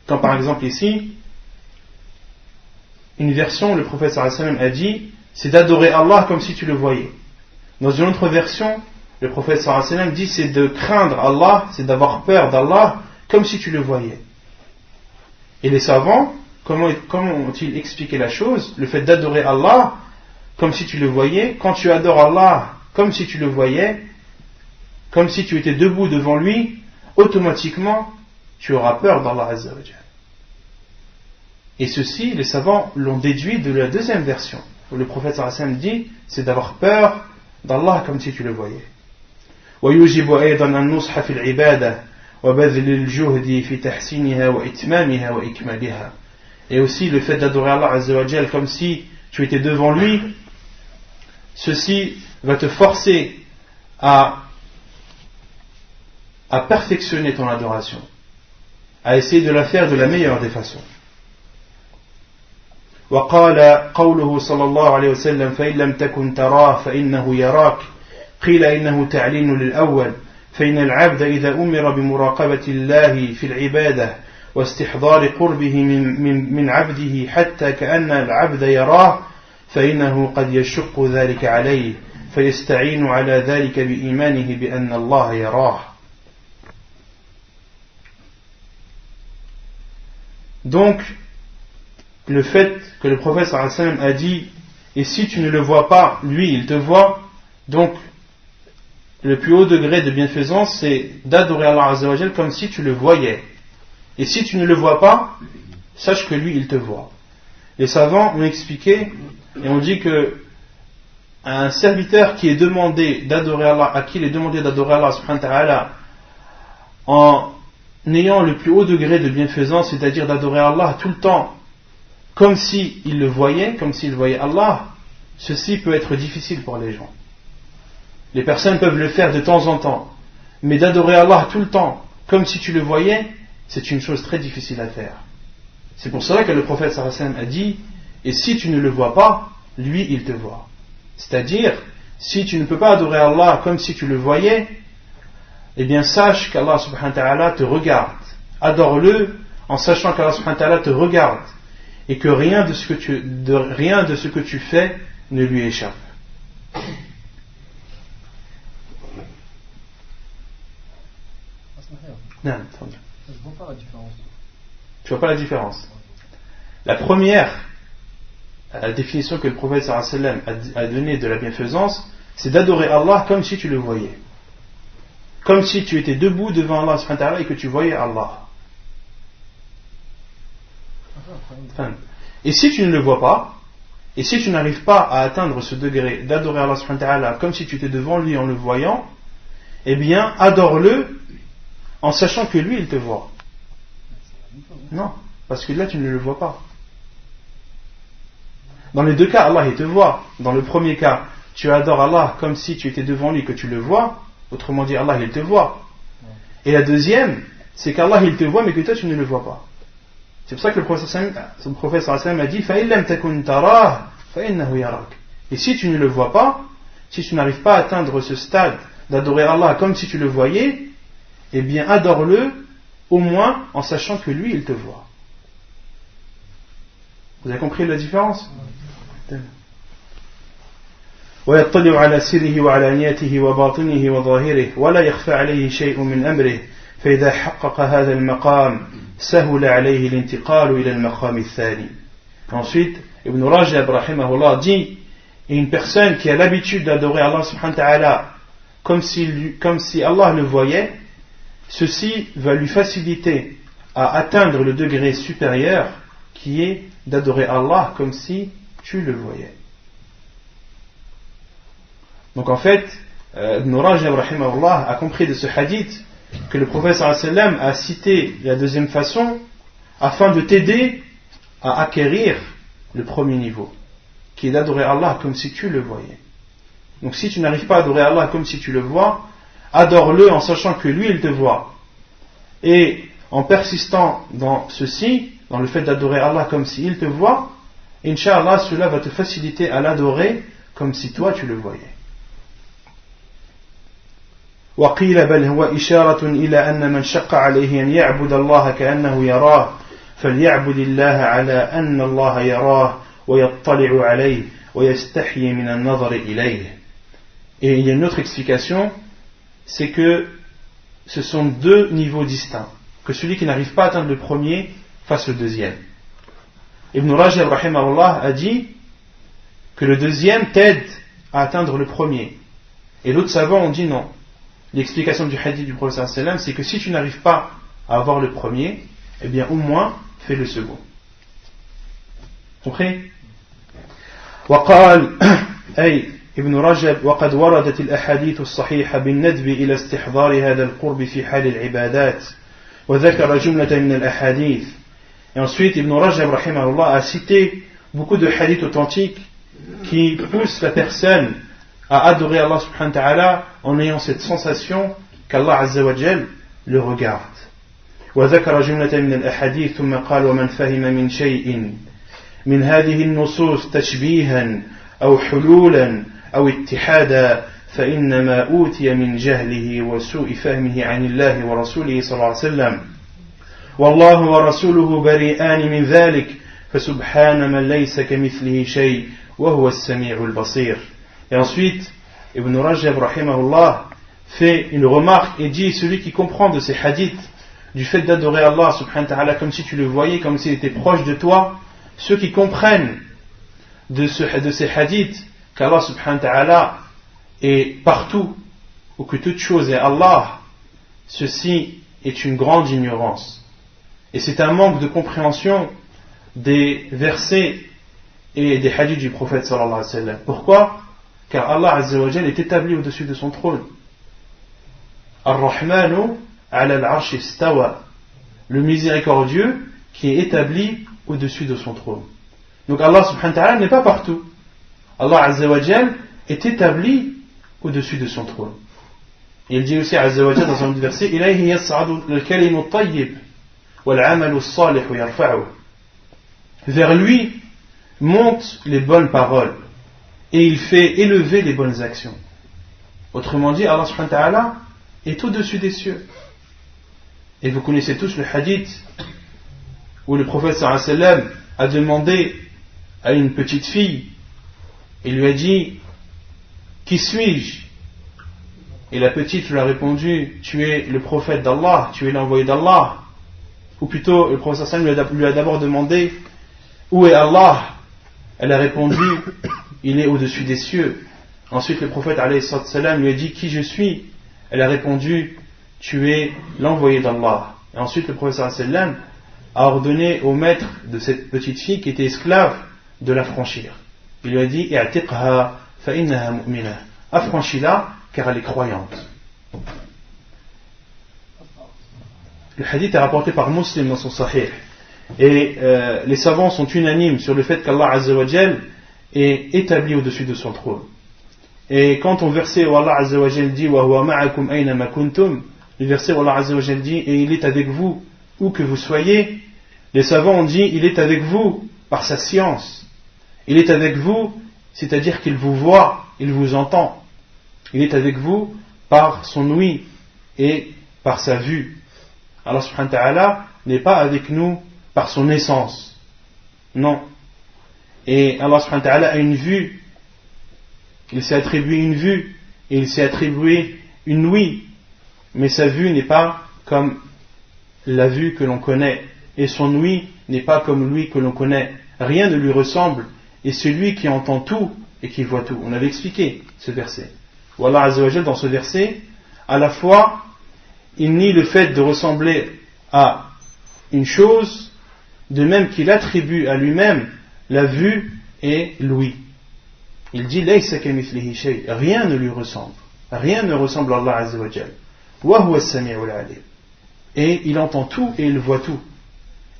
Quand par exemple ici, une version, le prophète sallallahu alayhi wa sallam a dit, c'est d'adorer Allah comme si tu le voyais. Dans une autre version, le prophète sallallahu alayhi wa sallam dit, c'est de craindre Allah, c'est d'avoir peur d'Allah comme si tu le voyais. Et les savants, comment ont-ils expliqué la chose? Le fait d'adorer Allah comme si tu le voyais, quand tu adores Allah comme si tu le voyais, comme si tu étais debout devant lui, automatiquement tu auras peur d'Allah Azza wa Jalla. Et ceci, les savants l'ont déduit de la deuxième version, où le prophète sallallahu alayhi wa sallam dit, c'est d'avoir peur d'Allah comme si tu le voyais. ويوجب أيضا النصح في العبادة وبذل الجهد في تحسينها وإتمامها وإكمالها. Et aussi le fait d'adorer Allah Azza wa Jalla comme si tu étais devant lui, ceci va te forcer à perfectionner ton adoration, à essayer de la faire de la meilleure des façons. وقال قوله صلى الله عليه وسلم فإن لم تكن تراه فإنه يراك قيل إنه تعليل للأول فإن العبد إذا أمر بمراقبة الله في العبادة واستحضار قربه من عبده حتى كأن العبد يراه فإنه قد يشق ذلك عليه فيستعين على ذلك بإيمانه بأن الله يراه. Donc, le fait que le prophète sallallahu alayhi wa sallam a dit, et si tu ne le vois pas, lui il te voit, donc le plus haut degré de bienfaisance c'est d'adorer Allah Azza wa Jalla comme si tu le voyais. Et si tu ne le vois pas, sache que lui il te voit. Les savants ont expliqué et ont dit que un serviteur qui est demandé d'adorer Allah, à qui il est demandé d'adorer Allah subhanahu wa ta'ala en ayant le plus haut degré de bienfaisance, c'est-à-dire d'adorer Allah tout le temps comme s'il le voyait, comme s'il voyait Allah, ceci peut être difficile pour les gens. Les personnes peuvent le faire de temps en temps, mais d'adorer Allah tout le temps comme si tu le voyais, c'est une chose très difficile à faire. C'est pour cela que le prophète sallallahu alayhi wa sallam a dit, et si tu ne le vois pas, lui il te voit. C'est-à-dire, si tu ne peux pas adorer Allah comme si tu le voyais, eh bien sache qu'Allah subhanahu wa ta'ala te regarde. Adore-le en sachant qu'Allah subhanahu wa ta'ala te regarde et que rien de ce que tu fais ne lui échappe. Non, je vois pas la différence. Tu vois pas la différence? La première définition que le prophète sallallahu alayhi wa sallam a donnée de la bienfaisance, c'est d'adorer Allah comme si tu le voyais. Comme si tu étais debout devant Allah subhanahu wa ta'ala et que tu voyais Allah. Et si tu ne le vois pas, et si tu n'arrives pas à atteindre ce degré d'adorer Allah subhanahu wa ta'ala comme si tu étais devant lui en le voyant, eh bien adore-le en sachant que lui il te voit. Non, parce que là tu ne le vois pas. Dans les deux cas, Allah il te voit. Dans le premier cas, tu adores Allah comme si tu étais devant lui et que tu le vois. Autrement dit, Allah il te voit. Et la deuxième, c'est qu'Allah il te voit mais que toi tu ne le vois pas. C'est pour ça que le prophète sallallahu alayhi wa sallam a dit فَإِن لَمْ تَكُنْ تَرَاهُ فَإِنَّهُ يَرَاكَ. Et si tu ne le vois pas, si tu n'arrives pas à atteindre ce stade d'adorer Allah comme si tu le voyais, eh bien adore-le au moins en sachant que lui il te voit. Vous avez compris la différence? ويطلع على سره وعلانيته وباطنه وظاهره ولا يخفى عليه شيء من أمره فإذا حقق هذا المقام سهل عليه الانتقال إلى المقام الثاني. Ensuite, Ibn Rajab rahimahullah dit, et une personne qui a l'habitude d'adorer Allah subhanahu wa ta'ala comme si Allah le voyait, ceci va lui faciliter à atteindre le degré supérieur qui est d'adorer Allah comme si tu le voyais. Donc en fait, Ibn Rajab rahimahullah a compris de ce hadith que le prophète sallallahu alayhi wa sallam a cité la deuxième façon afin de t'aider à acquérir le premier niveau, qui est d'adorer Allah comme si tu le voyais. Donc si tu n'arrives pas à adorer Allah comme si tu le vois, adore-le en sachant que lui il te voit. Et en persistant dans ceci, dans le fait d'adorer Allah comme s'il te voit, Inch'Allah, cela va te faciliter à l'adorer comme si toi tu le voyais. وقيل بل هو إشارة إلى أن من شق عليه أن يعبد الله كأنه يراه فليعبد الله على أن الله يراه ويطلع عليه ويستحيي من النظر إليه. Et il y a une autre explication, c'est que ce sont deux niveaux distincts, que celui qui n'arrive pas à atteindre le premier fasse le deuxième. Ibn Rajab rahimahullah a dit que le deuxième t'aide à atteindre le premier, et l'autre savant ont dit non. L'explication du hadith du prophète sallallahu alayhi wa sallam, c'est que si tu n'arrives pas à avoir le premier, eh bien au moins fais le second. Compris? وقال أي ابن رجب وقد وردت الأحاديث الصحيحة بالندب إلى استحضار هذا القرب في حال العبادات وذكر جملة من الأحاديث. Et ensuite Ibn Rajab rahimahullah a cité beaucoup de hadiths authentiques qui poussent la personne à adorer Allah subhanahu wa ta'ala en ayant cette sensation qu'Allah azza wa jal le regarde. وذكر جملة من الأحاديث ثم قال ومن فهم من شيء من هذه النصوص تشبيها أو حلولا أو اتحادا فإنما أوتي من جهله وسوء فهمه عن الله ورسوله صلى الله عليه وسلم والله ورسوله بريئان من ذلك فسبحان من ليس كمثله شيء وهو السميع البصير. Et ensuite, Ibn Rajab rahimahullah fait une remarque et dit celui qui comprend de ces hadiths du fait d'adorer Allah subhanahu wa ta'ala comme si tu le voyais, comme s'il était proche de toi, ceux qui comprennent de ces hadiths qu'Allah subhanahu wa ta'ala est partout ou que toute chose est Allah, ceci est une grande ignorance et c'est un manque de compréhension des versets et des hadiths du prophète sallallahu alayhi wa sallam. Pourquoi? Car Allah azza wa jal est établi au-dessus de son trône. Ar-Rahmanu ala al-arsh istawa, le miséricordieux qui est établi au-dessus de son trône. Donc Allah subhanahu wa ta'ala n'est pas partout. Allah azza wa jal est établi au-dessus de son trône. Et il dit aussi azza wa jal dans un autre verset, ilayhi yas'adu al-kalimu at-tayyib wal-'amalu as-salihu yarfa'uhu. Vers lui montent les bonnes paroles et il fait élever les bonnes actions. Autrement dit, Allah subhanahu wa ta'ala est au-dessus des cieux. Et vous connaissez tous le hadith où le prophète sallallahu alayhi wa sallam a demandé à une petite fille, il lui a dit, qui suis-je? Et la petite lui a répondu, tu es le prophète d'Allah, tu es l'envoyé d'Allah. Ou plutôt, le prophète sallallahu alayhi wa sallam lui a d'abord demandé, où est Allah? Elle a répondu, il est au-dessus des cieux. Ensuite le prophète alayhi salam lui a dit, qui je suis? Elle a répondu, tu es l'envoyé d'Allah. Et ensuite le prophète sallam a ordonné au maître de cette petite fille qui était esclave de la franchir. Il lui a dit, i'tiqha fa innaha mu'mina, affranchis-la car elle est croyante. Le hadith est rapporté par Muslim dans son Sahih. Et les savants sont unanimes sur le fait qu'Allah azza wa jal est établi au-dessus de son trône. Et quand on verset où Allah azza wa jal dit wa huwa ma'akum aynama kuntum, le verset où Allah azza wa jal dit et il est avec vous où que vous soyez, les savants ont dit il est avec vous par sa science, il est avec vous, c'est-à-dire qu'il vous voit, il vous entend, il est avec vous par son ouïe et par sa vue. Allah subhanahu wa ta'ala n'est pas avec nous par son essence, non. Et Allah subhanahu wa ta'ala a une vue, il s'est attribué une vue et il s'est attribué une ouïe, mais sa vue n'est pas comme la vue que l'on connaît et son ouïe n'est pas comme l'ouïe que l'on connaît. rien ne lui ressemble, et celui qui entend tout et qui voit tout. On avait expliqué ce verset. Où Allah Azza wa Jal, dans ce verset, à la fois, il nie le fait de ressembler à une chose, de même qu'il attribue à lui-même la vue et l'ouïe. Il dit Laysa kamithlihi shay, rien ne lui ressemble. Rien ne ressemble à Allah Azza wa Jal. Wa huwa as-sami'ul 'alim. Et il entend tout et il voit tout.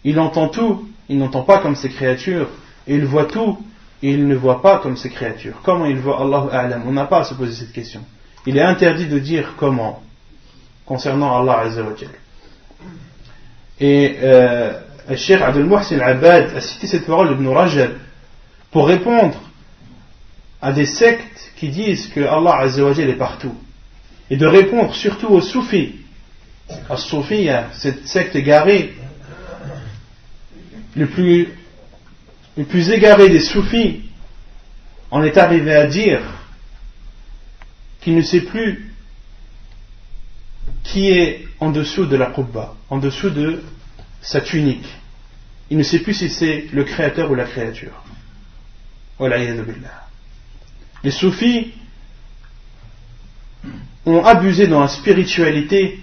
Il entend tout, il n'entend pas comme ses créatures, et il voit tout, et il ne voit pas comme ses créatures. Comment il voit? Allahu a'lam. On n'a pas à se poser cette question. Il est interdit de dire comment concernant Allah Azza wa Jal. Et le Cheikh Abdul Muhsin Al-Abbad a cité cette parole d'Ibn Rajab pour répondre à des sectes qui disent que Allah Azza wa Jal est partout, et de répondre surtout aux soufis, à Soufia, cette secte égarée, le plus égaré des soufis en est arrivé à dire qu'il ne sait plus qui est en dessous de la qubba, en dessous de sa tunique. Il ne sait plus si c'est le créateur ou la créature. Wal'iyadu billah. Les soufis ont abusé dans la spiritualité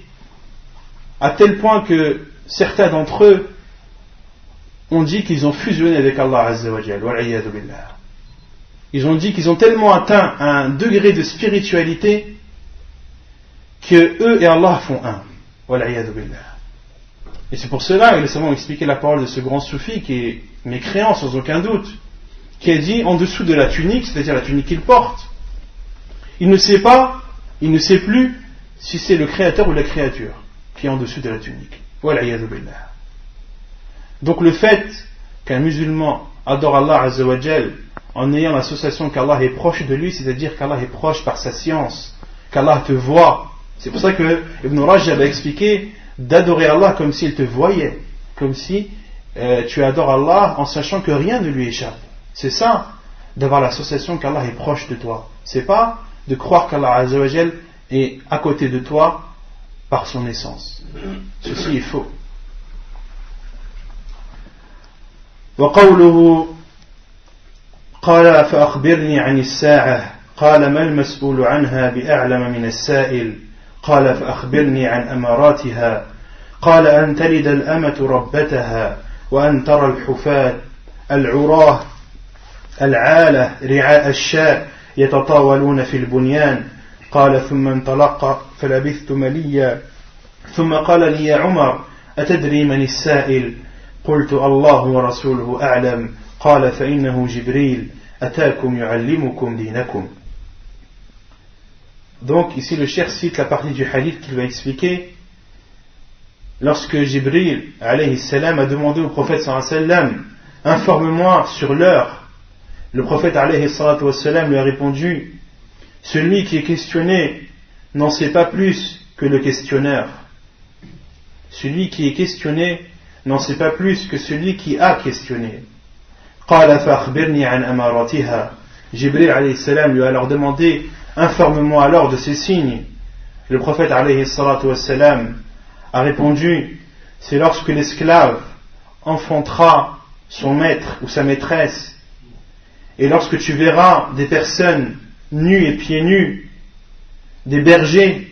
à tel point que certains d'entre eux ont dit qu'ils ont fusionné avec Allah Azza wa Jal. Wal'iyadu billah. Ils ont dit qu'ils ont tellement atteint un degré de spiritualité que eux et Allah font un. Wal'iyadu billah. Et c'est pour cela que les savants ont expliqué la parole de ce grand soufi qui est mécréant sans aucun doute, qui a dit en dessous de la tunique, c'est-à-dire la tunique qu'il porte, il ne sait plus si c'est le créateur ou la créature qui est en dessous de la tunique. Wal'iyadu billah. Donc le fait qu'un musulman adore Allah Azza wa Jal en ayant l'association qu'Allah est proche de lui, c'est-à-dire qu'Allah est proche par sa science, qu'Allah te voit. C'est pour ça que Ibn Rajab a expliqué d'adorer Allah comme s'il te voyait, comme si tu adores Allah en sachant que rien ne lui échappe. C'est ça, d'avoir l'association qu'Allah est proche de toi. C'est pas de croire qu'Allah Azza wa Jal est à côté de toi par son essence. Ceci est faux. وقوله قال فأخبرني عن الساعة قال ما المسؤول عنها بأعلم من السائل قال فأخبرني عن أماراتها قال أن تلد الأمة ربتها وأن ترى الحفاة العراه العالة رعاء الشاء يتطاولون في البنيان قال ثم انطلق فلبثت مليا ثم قال لي يا عمر أتدري من السائل قلت الله ورسوله أعلم قال فإنه جبريل أتاكم يعلمكم دينكم. Donc ici le cheikh cite la partie du hadith qu'il va expliquer. Lorsque Jibril alayhi salam a demandé au prophète sallallahu alayhi wa sallam, informe-moi sur l'heure, le prophète alayhi salam lui a répondu, celui qui est questionné n'en sait pas plus que le questionneur. Celui qui est questionné n'en sait pas plus que celui qui a questionné. قال فأخبرني عن أماراتها. Jibril alayhi salam lui a alors demandé, informe-moi alors de ces signes. Le prophète alayhi salam a répondu, c'est lorsque l'esclave enfantera son maître ou sa maîtresse, et lorsque tu verras des personnes nues et pieds nus, des bergers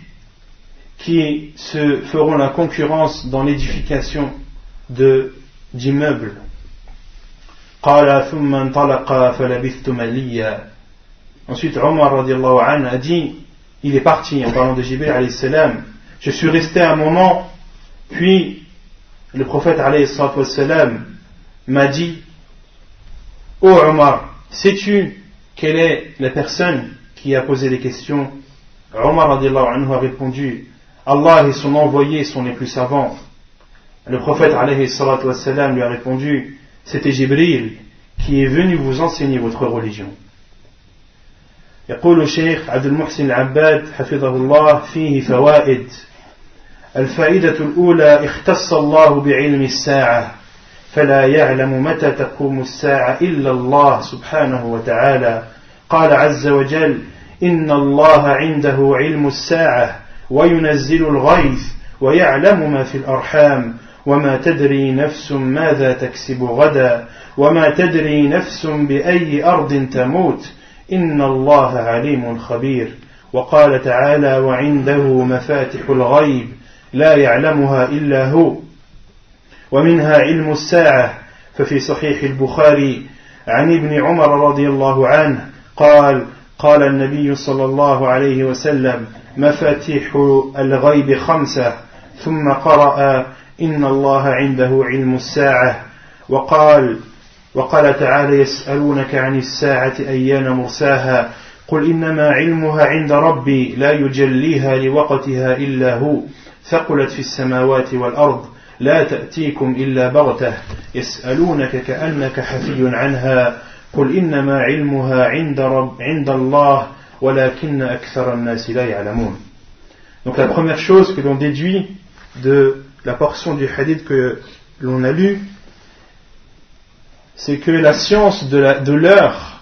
qui se feront la concurrence dans l'édification d'immeubles. Ensuite Omar radiallahu anhu a dit, il est parti en parlant de Jibril alayhi salam, je suis resté un moment, puis le prophète alayhi salam m'a dit, ô Omar, sais-tu quelle est la personne qui a posé des questions? Omar radiallahu anhu a répondu, Allah et son envoyé sont les plus savants. Le prophète alayhi salam lui a répondu, c'était Jibril qui est venu vous enseigner votre religion. يقول الشيخ عبد المحسن العباد حفظه الله فيه فوائد. الفائدة الأولى اختص الله بعلم الساعة فلا يعلم متى تقوم الساعة إلا الله سبحانه وتعالى. قال عز وجل إن الله عنده علم الساعة وينزل الغيث ويعلم ما في الأرحام وما تدري نفس ماذا تكسب غدا وما تدري نفس بأي أرض تموت إن الله عليم خبير وقال تعالى وعنده مفاتح الغيب لا يعلمها إلا هو ومنها علم الساعة ففي صحيح البخاري عن ابن عمر رضي الله عنه قال النبي صلى الله عليه وسلم مفاتيح الغيب 5 ثم قرأ إن الله عنده علم الساعة وقال تعالى يسألونك عن الساعة أيان مرساها قل إنما علمها عند ربي لا يجليها لوقتها إلا هو ثقلت في السماوات والأرض لا تأتيكم إلا بغتة يسألونك كأنك حفي عنها قل إنما علمها عند الله ولكن أكثر الناس لا يعلمون. Donc la première chose que l'on déduit de la portion du hadith que l'on a lu, c'est que la science de l'heure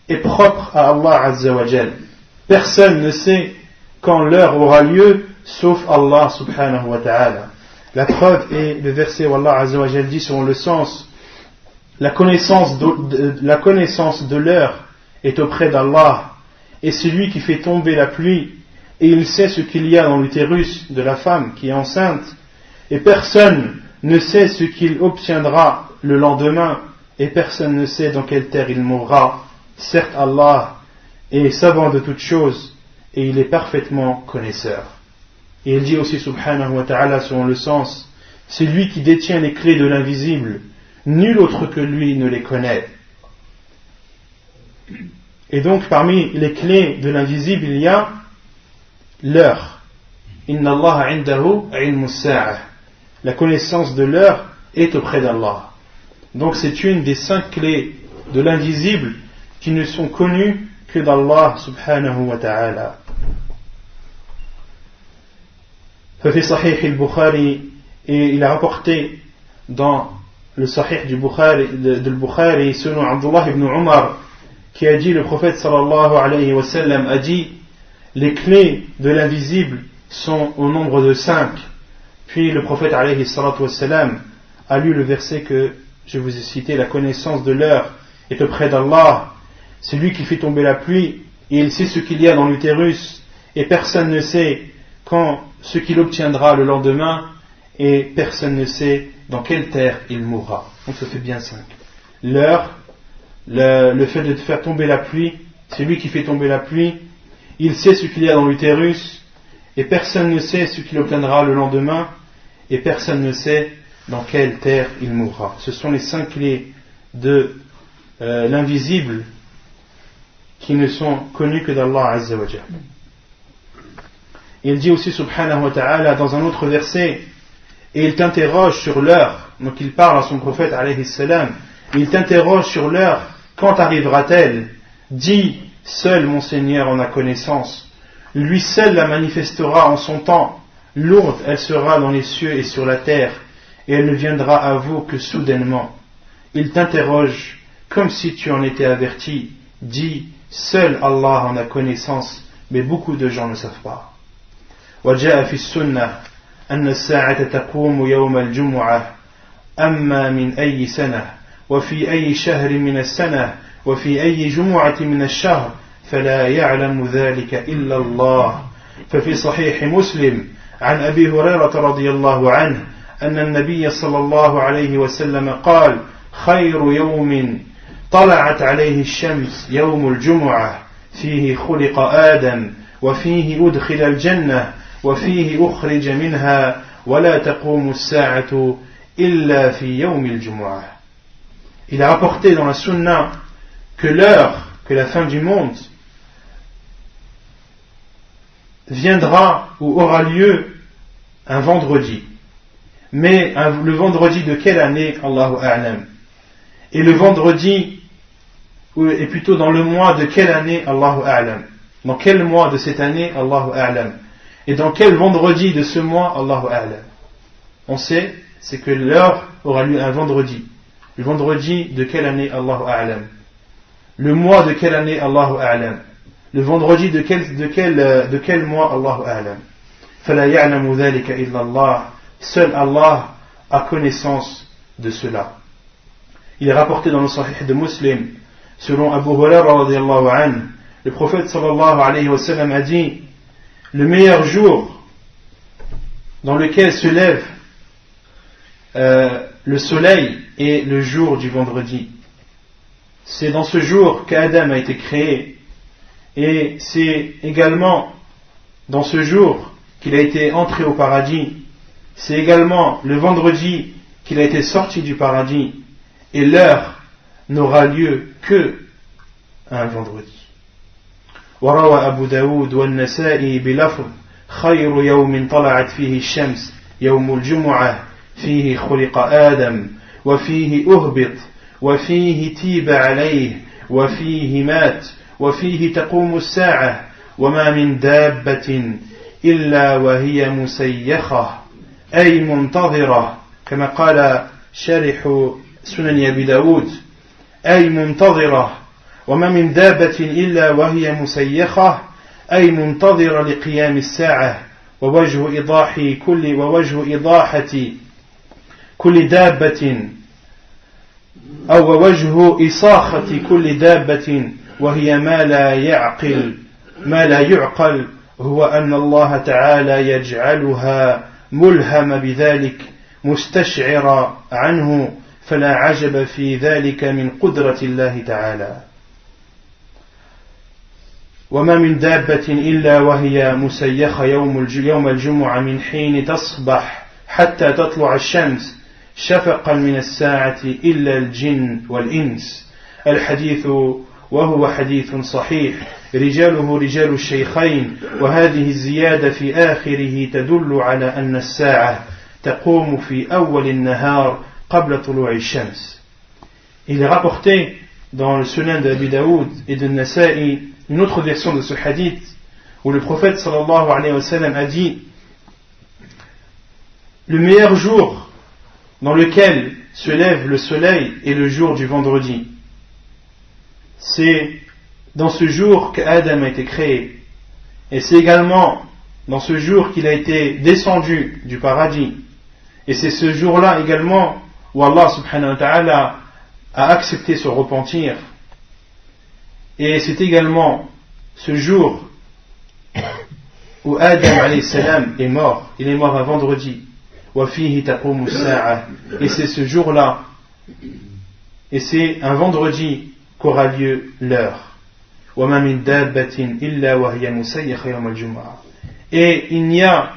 est propre à Allah Azza wa Jal. Personne ne sait quand l'heure aura lieu sauf Allah subhanahu wa ta'ala. La preuve est le verset où Allah Azza wa Jal dit selon le sens la connaissance de l'heure est auprès d'Allah et celui qui fait tomber la pluie et il sait ce qu'il y a dans l'utérus de la femme qui est enceinte et personne ne sait ce qu'il obtiendra le lendemain et personne ne sait dans quelle terre il mourra. Certes Allah est savant de toutes choses et il est parfaitement connaisseur. Et il dit aussi subhanahu wa ta'ala selon le sens c'est lui qui détient les clés de l'invisible, nul autre que lui ne les connaît. Et donc parmi les clés de l'invisible il y a l'heure. Inna Allah indahu ilmu as-sa'ah. La connaissance de l'heure est auprès d'Allah. Donc c'est une des 5 clés de l'invisible qui ne sont connues que d'Allah subhanahu wa ta'ala. ففي صحيح البخاري et il a rapporté dans le Sahih du Bukhari selon Abdullah ibn Umar qui a dit le prophète sallallahu alayhi wa sallam a dit les clés de l'invisible sont au nombre de 5. Puis le prophète alayhi salatu wa sallam a lu le verset que je vous ai cité la connaissance de l'heure est auprès d'Allah c'est lui qui fait tomber la pluie et il sait ce qu'il y a dans l'utérus et personne ne sait quand ce qu'il obtiendra le lendemain et personne ne sait dans quelle terre il mourra. Donc ça fait bien 5. L'heure, le fait de faire tomber la pluie, c'est lui qui fait tomber la pluie, il sait ce qu'il y a dans l'utérus et personne ne sait ce qu'il obtiendra le lendemain et personne ne sait dans quelle terre il mourra. Ce sont les 5 clés de l'invisible qui ne sont connues que d'Allah Azza wa Jalla. Il dit aussi subhanahu wa ta'ala dans un autre verset et il t'interroge sur l'heure, donc il parle à son prophète alayhi salam, il t'interroge sur l'heure, quand arrivera-t-elle? Dis, seul mon Seigneur en a connaissance, lui seul la manifestera en son temps, lourde elle sera dans les cieux et sur la terre et elle ne viendra à vous que soudainement. Il t'interroge comme si tu en étais averti, dis, seul Allah en a connaissance, mais beaucoup de gens ne savent pas. وجاء في السنة أن الساعة تقوم يوم الجمعة أما من أي سنة وفي أي شهر من السنة وفي أي جمعة من الشهر فلا يعلم ذلك إلا الله ففي صحيح مسلم عن أبي هريرة رضي الله عنه أن النبي صلى الله عليه وسلم قال خير يوم طلعت عليه الشمس يوم الجمعة فيه خلق آدم وفيه أدخل الجنة وفيه أخرج منها ولا تقوم الساعة إلا في يوم الجمعة. Il a rapporté dans la sunna que l'heure, que la fin du monde viendra ou aura lieu un vendredi. Mais le vendredi de quelle année? Allahu a'lam. Et le vendredi, et plutôt dans le mois de quelle année? Allahu a'lam. Dans quel mois de cette année? Allahu a'lam. Et dans quel vendredi de ce mois? Allahu a'lam. On sait, c'est que l'heure aura lieu un vendredi. Le vendredi de quelle année? Allahu a'lam. Le mois de quelle année? Allahu a'lam. Le vendredi de quel mois? Allahu a'lam. فَلَا يَعْلَمُ ذَلِكَ إِلَّا اللَّهِ. Seul Allah a connaissance de cela. Il est rapporté dans le Sahih de Muslim, selon Abu Hurairah radiyallahu anhu, le prophète sallallahu alayhi wa sallam a dit: le meilleur jour dans lequel se lève le soleil est le jour du vendredi. C'est dans ce jour qu'Adam a été créé, et c'est également dans ce jour qu'il a été entré au paradis. C'est également le vendredi qu'il a été sorti du paradis, et l'heure n'aura lieu que un vendredi. وروى أبو داود والنسائي بلفظ: خير يوم طلعت فيه الشمس يوم الجمعة فيه خلق آدم وفيه أهبط وفيه تيب عليه وفيه مات وفيه تقوم الساعة وما من دابة إلا وهي مسيخة أي منتظرة، كما قال شارح سنن أبي داود أي منتظرة، وما من دابة إلا وهي مسيخة أي منتظرة لقيام الساعة، ووجه إضاحة كل دابة أو ووجه إصاخة كل دابة وهي ما لا يعقل هو أن الله تعالى يجعلها ملهم بذلك مستشعر عنه، فلا عجب في ذلك من قدرة الله تعالى. وما من دابة إلا وهي مسيخة يوم الجمعة من حين تصبح حتى تطلع الشمس شفقا من الساعة إلا الجن والإنس. الحديث وهو حديث صحيح رجاله رجال الشيخين، وهذه الزيادة في آخره تدل على أن الساعة تقوم في أول النهار قبل طلوع الشمس. Il est rapporté dans le Sunan d'Abi Daoud et de Nasa'i une autre version de ce hadith où le prophète sallallahu alayhi wa sallam a dit: le meilleur jour dans lequel se lève le soleil est le jour du vendredi. C'est dans ce jour qu'Adam a été créé, et c'est également dans ce jour qu'il a été descendu du paradis, et c'est ce jour-là également où Allah subhanahu wa ta'ala a accepté son repentir, et c'est également ce jour où Adam alayhi salam est mort. Il est mort un vendredi. Et c'est ce jour-là, et c'est un vendredi qu'aura lieu l'heure. Et il n'y a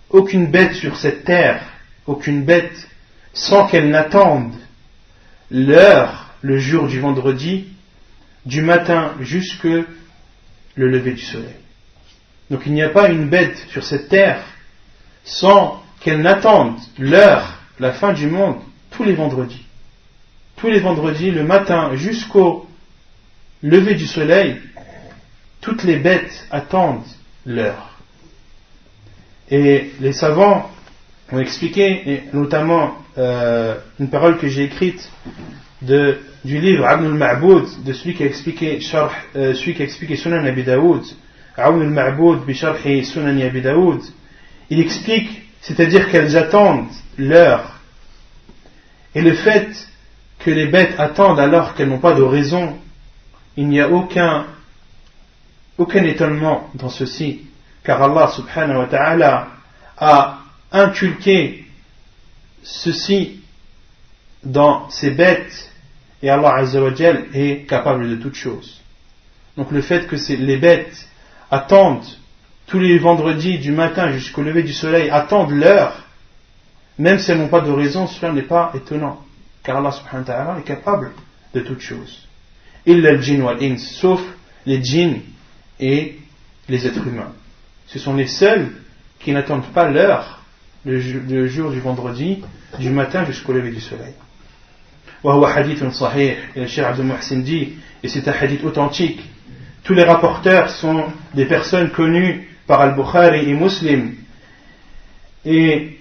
aucune bête sur cette terre, aucune bête, sans qu'elle n'attende l'heure, le jour du vendredi, du matin jusque le lever du soleil. Donc il n'y a pas une bête sur cette terre sans qu'elle n'attende l'heure, la fin du monde, tous les vendredis. Tous les vendredis, le matin jusqu'au lever du soleil, toutes les bêtes attendent l'heure. Et les savants ont expliqué, et notamment une parole que j'ai écrite du livre Awn al-Ma'boud, de celui qui a expliqué Sunan Abi Daoud, Awn al-Ma'boud bi Sharh Sunan Abi Daoud. Il explique, c'est-à-dire qu'elles attendent l'heure. Et le fait que les bêtes attendent alors qu'elles n'ont pas de raison, il n'y a aucun étonnement dans ceci, car Allah subhanahu wa ta'ala a inculqué ceci dans ses bêtes, et Allah azza wa jal est capable de toutes choses. Donc le fait que les bêtes attendent tous les vendredis du matin jusqu'au lever du soleil, attendent l'heure, même si elles n'ont pas de raison, cela n'est pas étonnant, car Allah subhanahu wa ta'ala est capable de toutes choses. Illa al-jinn wal-ins, sauf les djinns et les êtres humains. Ce sont les seuls qui n'attendent pas l'heure, le jour du vendredi, du matin jusqu'au lever du soleil. وهو حديث صحيح, et le Cheikh Abdul Muhsin dit, et c'est un hadith authentique. Tous les rapporteurs sont des personnes connues par Al-Bukhari et Muslim. Et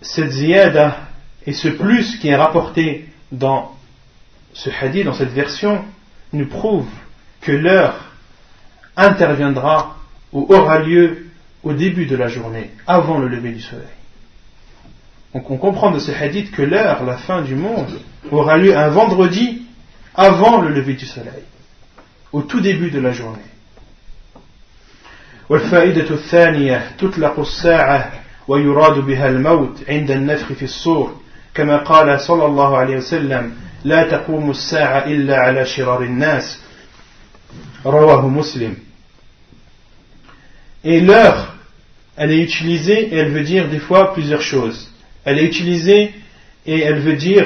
cette ziyada et ce plus qui est rapporté dans ce hadith, dans cette version, nous prouve que l'heure interviendra ou aura lieu au début de la journée, avant le lever du soleil. وعن أبي هريرة رضي الله عنه قال: قال رسول الله صلى الله عليه وسلم: لا تقوم الساعة حتى يلج الرجل في النار. Donc on comprend de ce hadith que l'heure, la fin du monde, aura lieu un vendredi avant le lever du soleil, au tout début de la journée. والفائدة الثانية تطلق الساعة ويراد بها الموت عند النفخ في الصور كما قال صلى الله عليه وسلم لا تقوم الساعة إلا على شرار الناس رواه مسلم. Et l'heure, elle est utilisée et elle veut dire des fois plusieurs choses. Elle est utilisée et elle veut dire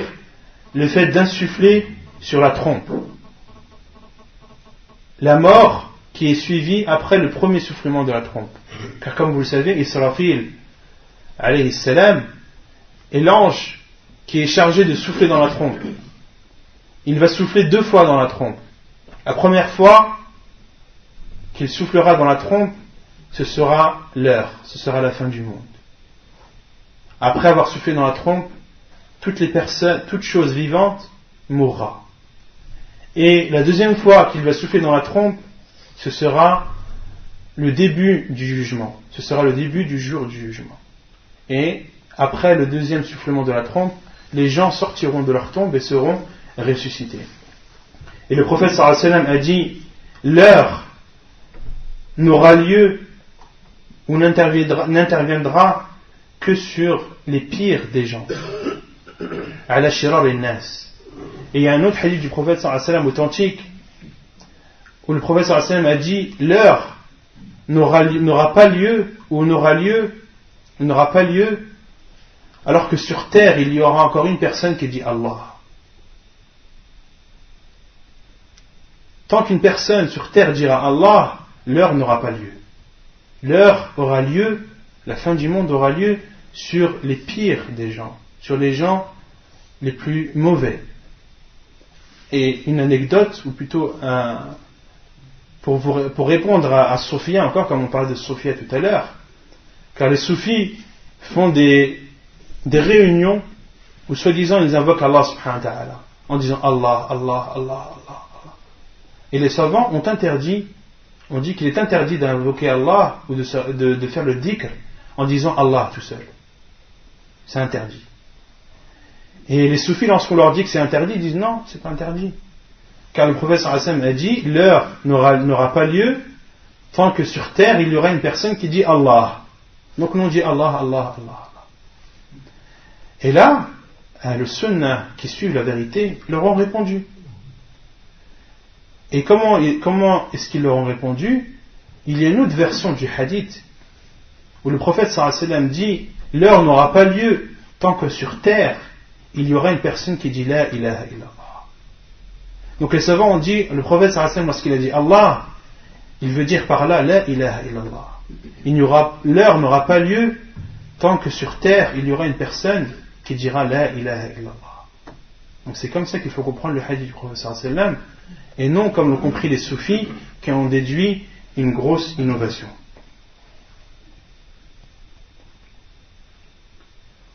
le fait d'insuffler sur la trompe. La mort qui est suivie après le premier soufflement de la trompe. Car comme vous le savez, Israfil, alayhi salam, est l'ange qui est chargé de souffler dans la trompe. Il va souffler 2 fois dans la trompe. La première fois qu'il soufflera dans la trompe, ce sera l'heure, ce sera la fin du monde. Après avoir soufflé dans la trompe, toutes les personnes, toute chose vivante mourra. Et la deuxième fois qu'il va souffler dans la trompe, ce sera le début du jugement. Ce sera le début du jour du jugement. Et après le deuxième soufflement de la trompe, les gens sortiront de leur tombe et seront ressuscités. Et le prophète sallallahu alayhi wa sallam a dit, l'heure n'aura lieu ou n'interviendra que sur les pires des gens. Ala shirar al-nas. Et il y a un autre hadith du prophète sallallahu alayhi wa sallam authentique où le prophète sallallahu alayhi wa sallam a dit, l'heure n'aura pas lieu alors que sur terre il y aura encore une personne qui dit Allah. Tant qu'une personne sur terre dira Allah, l'heure n'aura pas lieu. L'heure aura lieu, la fin du monde aura lieu sur les pires des gens, sur les gens les plus mauvais. Et une anecdote, ou plutôt pour répondre à Sophia, encore comme on parlait de Sophia tout à l'heure, car les soufis font des réunions où soi-disant ils invoquent Allah subhanahu wa ta'ala en disant Allah, Allah, Allah, Allah. Et les savants ont dit qu'il est interdit d'invoquer Allah ou de faire le dhikr en disant Allah tout seul. C'est interdit. Et les soufis, lorsqu'on leur dit que c'est interdit, ils disent non, c'est pas interdit. Car le prophète sallallahu alayhi wa sallam a dit, l'heure n'aura pas lieu tant que sur terre il y aura une personne qui dit Allah. Donc nous on dit Allah, Allah, Allah. Et là, le sunnah qui suivent la vérité leur ont répondu. Et comment est-ce qu'ils leur ont répondu? Il y a une autre version du hadith où le prophète sallallahu alayhi wa sallam dit, l'heure n'aura pas lieu tant que sur terre il y aura une personne qui dit la ilaha illallah. Donc les savants ont dit, le prophète sallallahu alayhi wa sallam lorsqu'il a dit Allah, il veut dire par là la ilaha illallah. L'heure n'aura pas lieu tant que sur terre il y aura une personne qui dira la ilaha illallah. Donc c'est comme ça qu'il faut comprendre le hadith du prophète sallallahu alayhi wa sallam, et non comme l'ont compris les soufis qui ont déduit une grosse innovation.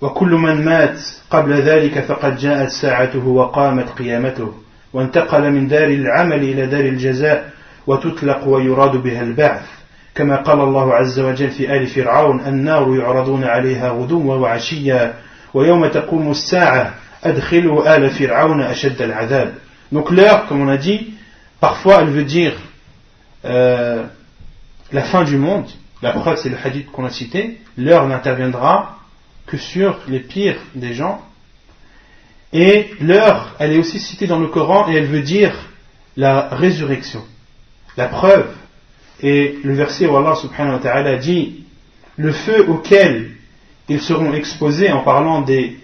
وكل من مات قبل ذلك فقد جاءت ساعته وقامت قيامته وانتقل من دار العمل إلى دار الجزاء وتطلق ويراد بها البعث كما قال الله عز وجل في آل فرعون النار يعرضون عليها غدوا وعشيا ويوم تقوم الساعة أدخلوا آل فرعون أشد العذاب. Donc l'heure, comme on a dit, parfois elle veut dire la fin du monde. La preuve c'est le hadith qu'on a cité. L'heure n'interviendra que sur les pires des gens. Et l'heure, elle est aussi citée dans le Coran et elle veut dire la résurrection. La preuve est le verset où Allah subhanahu wa ta'ala dit le feu auquel ils seront exposés en parlant des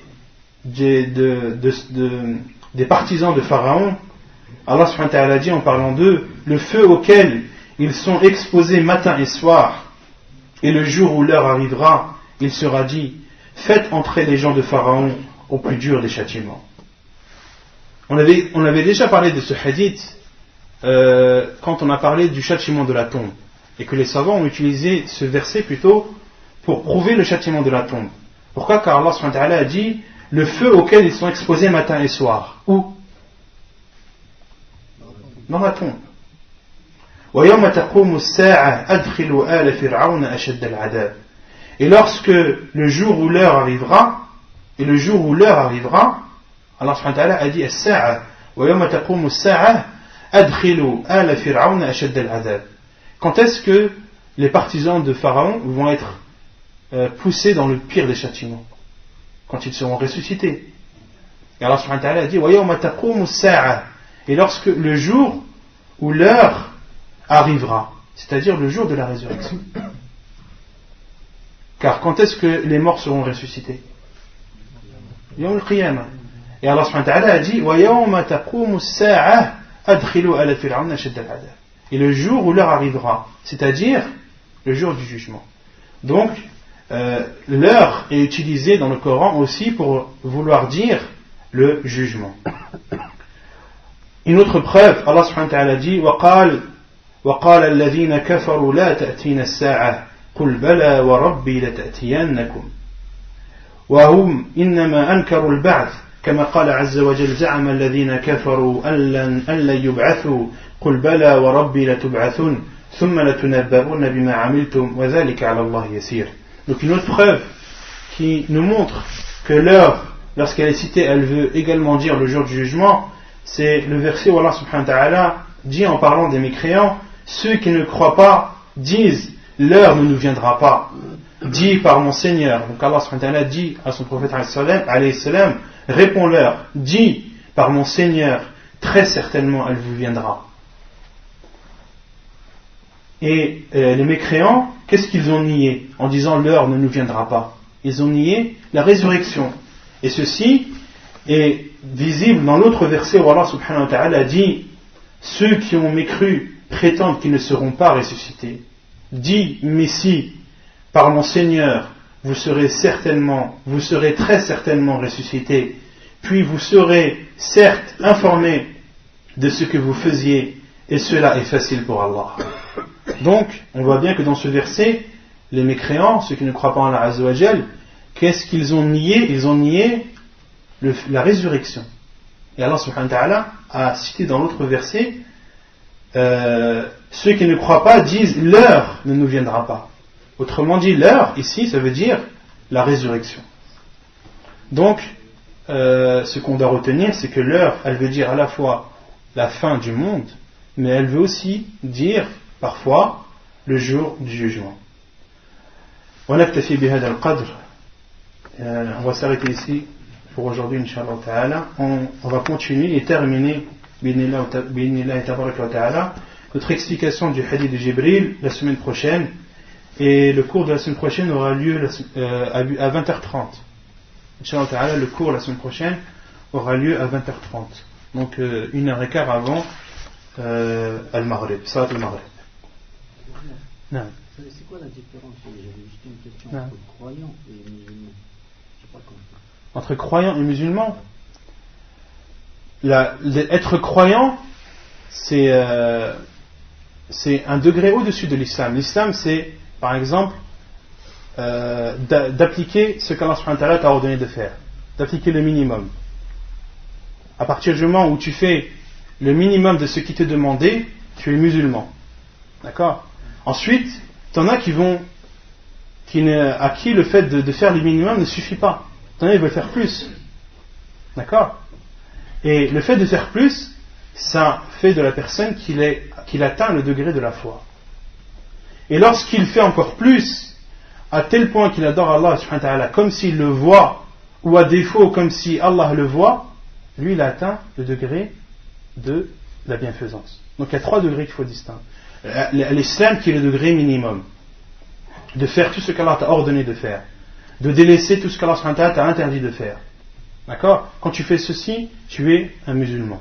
partisans de Pharaon. Allah subhanahu wa ta'ala dit en parlant d'eux le feu auquel ils sont exposés matin et soir, et le jour où l'heure arrivera, il sera dit faites entrer les gens de Pharaon au plus dur des châtiments. On avait déjà parlé de ce hadith quand on a parlé du châtiment de la tombe, et que les savants ont utilisé ce verset plutôt pour prouver le châtiment de la tombe. Pourquoi? Car Allah subhanahu wa ta'ala a dit le feu auquel ils sont exposés matin et soir. Où? Dans la tombe. وَيَوْمَ تَقُومُ السَّاعَةُ أَدْخِلُوا آلَ فِرْعَوْنَ أَشَدَّ الْعَذَابِ. Et lorsque le jour où l'heure arrivera, et le jour où l'heure arrivera, Allah subhanahu wa ta'ala a dit as-sa'a wa yawma taqumu as-sa'a adkhilu ala fir'auna ashadda al-'adab. Quand est-ce que les partisans de Pharaon vont être poussés dans le pire des châtiments? Quand ils seront ressuscités. Et Allah subhanahu wa ta'ala a dit wa yawma taqumu as-sa'a, et lorsque le jour où l'heure arrivera, c'est-à-dire le jour de la résurrection. Car quand est-ce que les morts seront ressuscités? Yawm al-Qiyamah. Et Allah subhanahu wa ta'ala a dit wa yawma taqumu as-sa'a adkhilu ala fir'auna ashadda al-'adab. Et le jour où l'heure arrivera, c'est-à-dire le jour du jugement. Donc l'heure est utilisée dans le Coran aussi pour vouloir dire le jugement. Une autre preuve, Allah subhanahu wa ta'ala dit وقال الذين كفروا لا تأتينا الساعة قل بلى وربي لتأتينكم وهم إنما أنكروا البعث كما قال عز وجل زعم الذين كفروا أن لن يبعثوا قل بلى وربي لتبعثون ثم لتنبؤون بما عملتم وذلك على الله يسير. Donc une autre preuve qui nous montre que l'heure, lorsqu'elle est citée, elle veut également dire le jour du jugement, c'est le verset où Allah subhanahu wa ta'ala dit en parlant des mécréants, ceux qui ne croient pas disent l'heure ne nous viendra pas, dit par mon Seigneur. Donc Allah subhanahu wa ta'ala dit à son prophète alayhi salam, réponds-leur, dis par mon Seigneur, très certainement elle vous viendra. Et les mécréants, qu'est-ce qu'ils ont nié en disant l'heure ne nous viendra pas? Ils ont nié la résurrection. Et ceci est visible dans l'autre verset où Allah subhanahu wa ta'ala dit ceux qui ont mécru prétendent qu'ils ne seront pas ressuscités. Dis, mais si, par mon Seigneur, vous serez très certainement ressuscités, puis vous serez certes informés de ce que vous faisiez, et cela est facile pour Allah. Donc, on voit bien que dans ce verset, les mécréants, ceux qui ne croient pas en Allah Azza wa Jal, qu'est-ce qu'ils ont nié? Ils ont nié la résurrection. Et Allah subhanahu wa ta'ala a cité dans l'autre verset ceux qui ne croient pas disent l'heure ne nous viendra pas. Autrement dit, l'heure ici ça veut dire la résurrection. Donc ce qu'on doit retenir, c'est que l'heure elle veut dire à la fois la fin du monde, mais elle veut aussi dire parfois le jour du jugement. On va s'arrêter ici pour aujourd'hui, Inch'Allah Ta'ala. On va continuer et terminer notre explication du hadith de Jibril la semaine prochaine. Et le cours de la semaine prochaine aura lieu à 20h30. Inch'Allah Ta'ala, le cours la semaine prochaine aura lieu à 20h30. Donc 1h15 avant Al-Maghrib, Salat Al-Maghrib. Non. C'est quoi la différence? J'avais juste une question entre croyants et musulmans. Je sais pas comment. Entre croyants et musulmans, être croyant, c'est un degré au-dessus de l'islam. L'islam, c'est, par exemple, d'appliquer ce qu'Allah subhanahu wa ta'ala t'a ordonné de faire, d'appliquer le minimum. À partir du moment où tu fais le minimum de ce qui t'est demandé, tu es musulman. D'accord? Ensuite, t'en as à qui le fait de faire le minimum ne suffit pas. T'en as qui veulent faire plus. D'accord? Et le fait de faire plus, ça fait de la personne qu'il atteint le degré de la foi. Et lorsqu'il fait encore plus, à tel point qu'il adore Allah subhanahu wa ta'ala comme s'il le voit, ou à défaut comme si Allah le voit, lui il atteint le degré de la bienfaisance. Donc il y a 3 degrés qu'il faut distinguer. L'islam qui est le degré minimum, de faire tout ce qu'Allah t'a ordonné de faire, de délaisser tout ce qu'Allah subhanahu wa ta'ala t'a interdit de faire. D'accord? Quand tu fais ceci, tu es un musulman.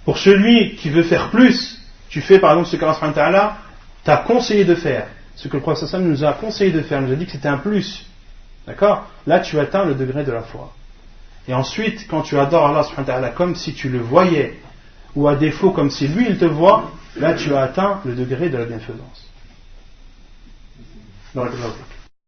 Pour celui qui veut faire plus, tu fais par exemple ce qu'Allah subhanahu wa ta'ala t'a conseillé de faire, ce que le prophète sallallahu alayhi wa sallam nous a conseillé de faire, nous a dit que c'était un plus. D'accord? Là tu atteins le degré de la foi. Et ensuite, quand tu adores Allah subhanahu wa ta'ala comme si tu le voyais, ou à défaut comme si lui il te voit, là tu as atteint le degré de la bienfaisance. Barakallahu fik.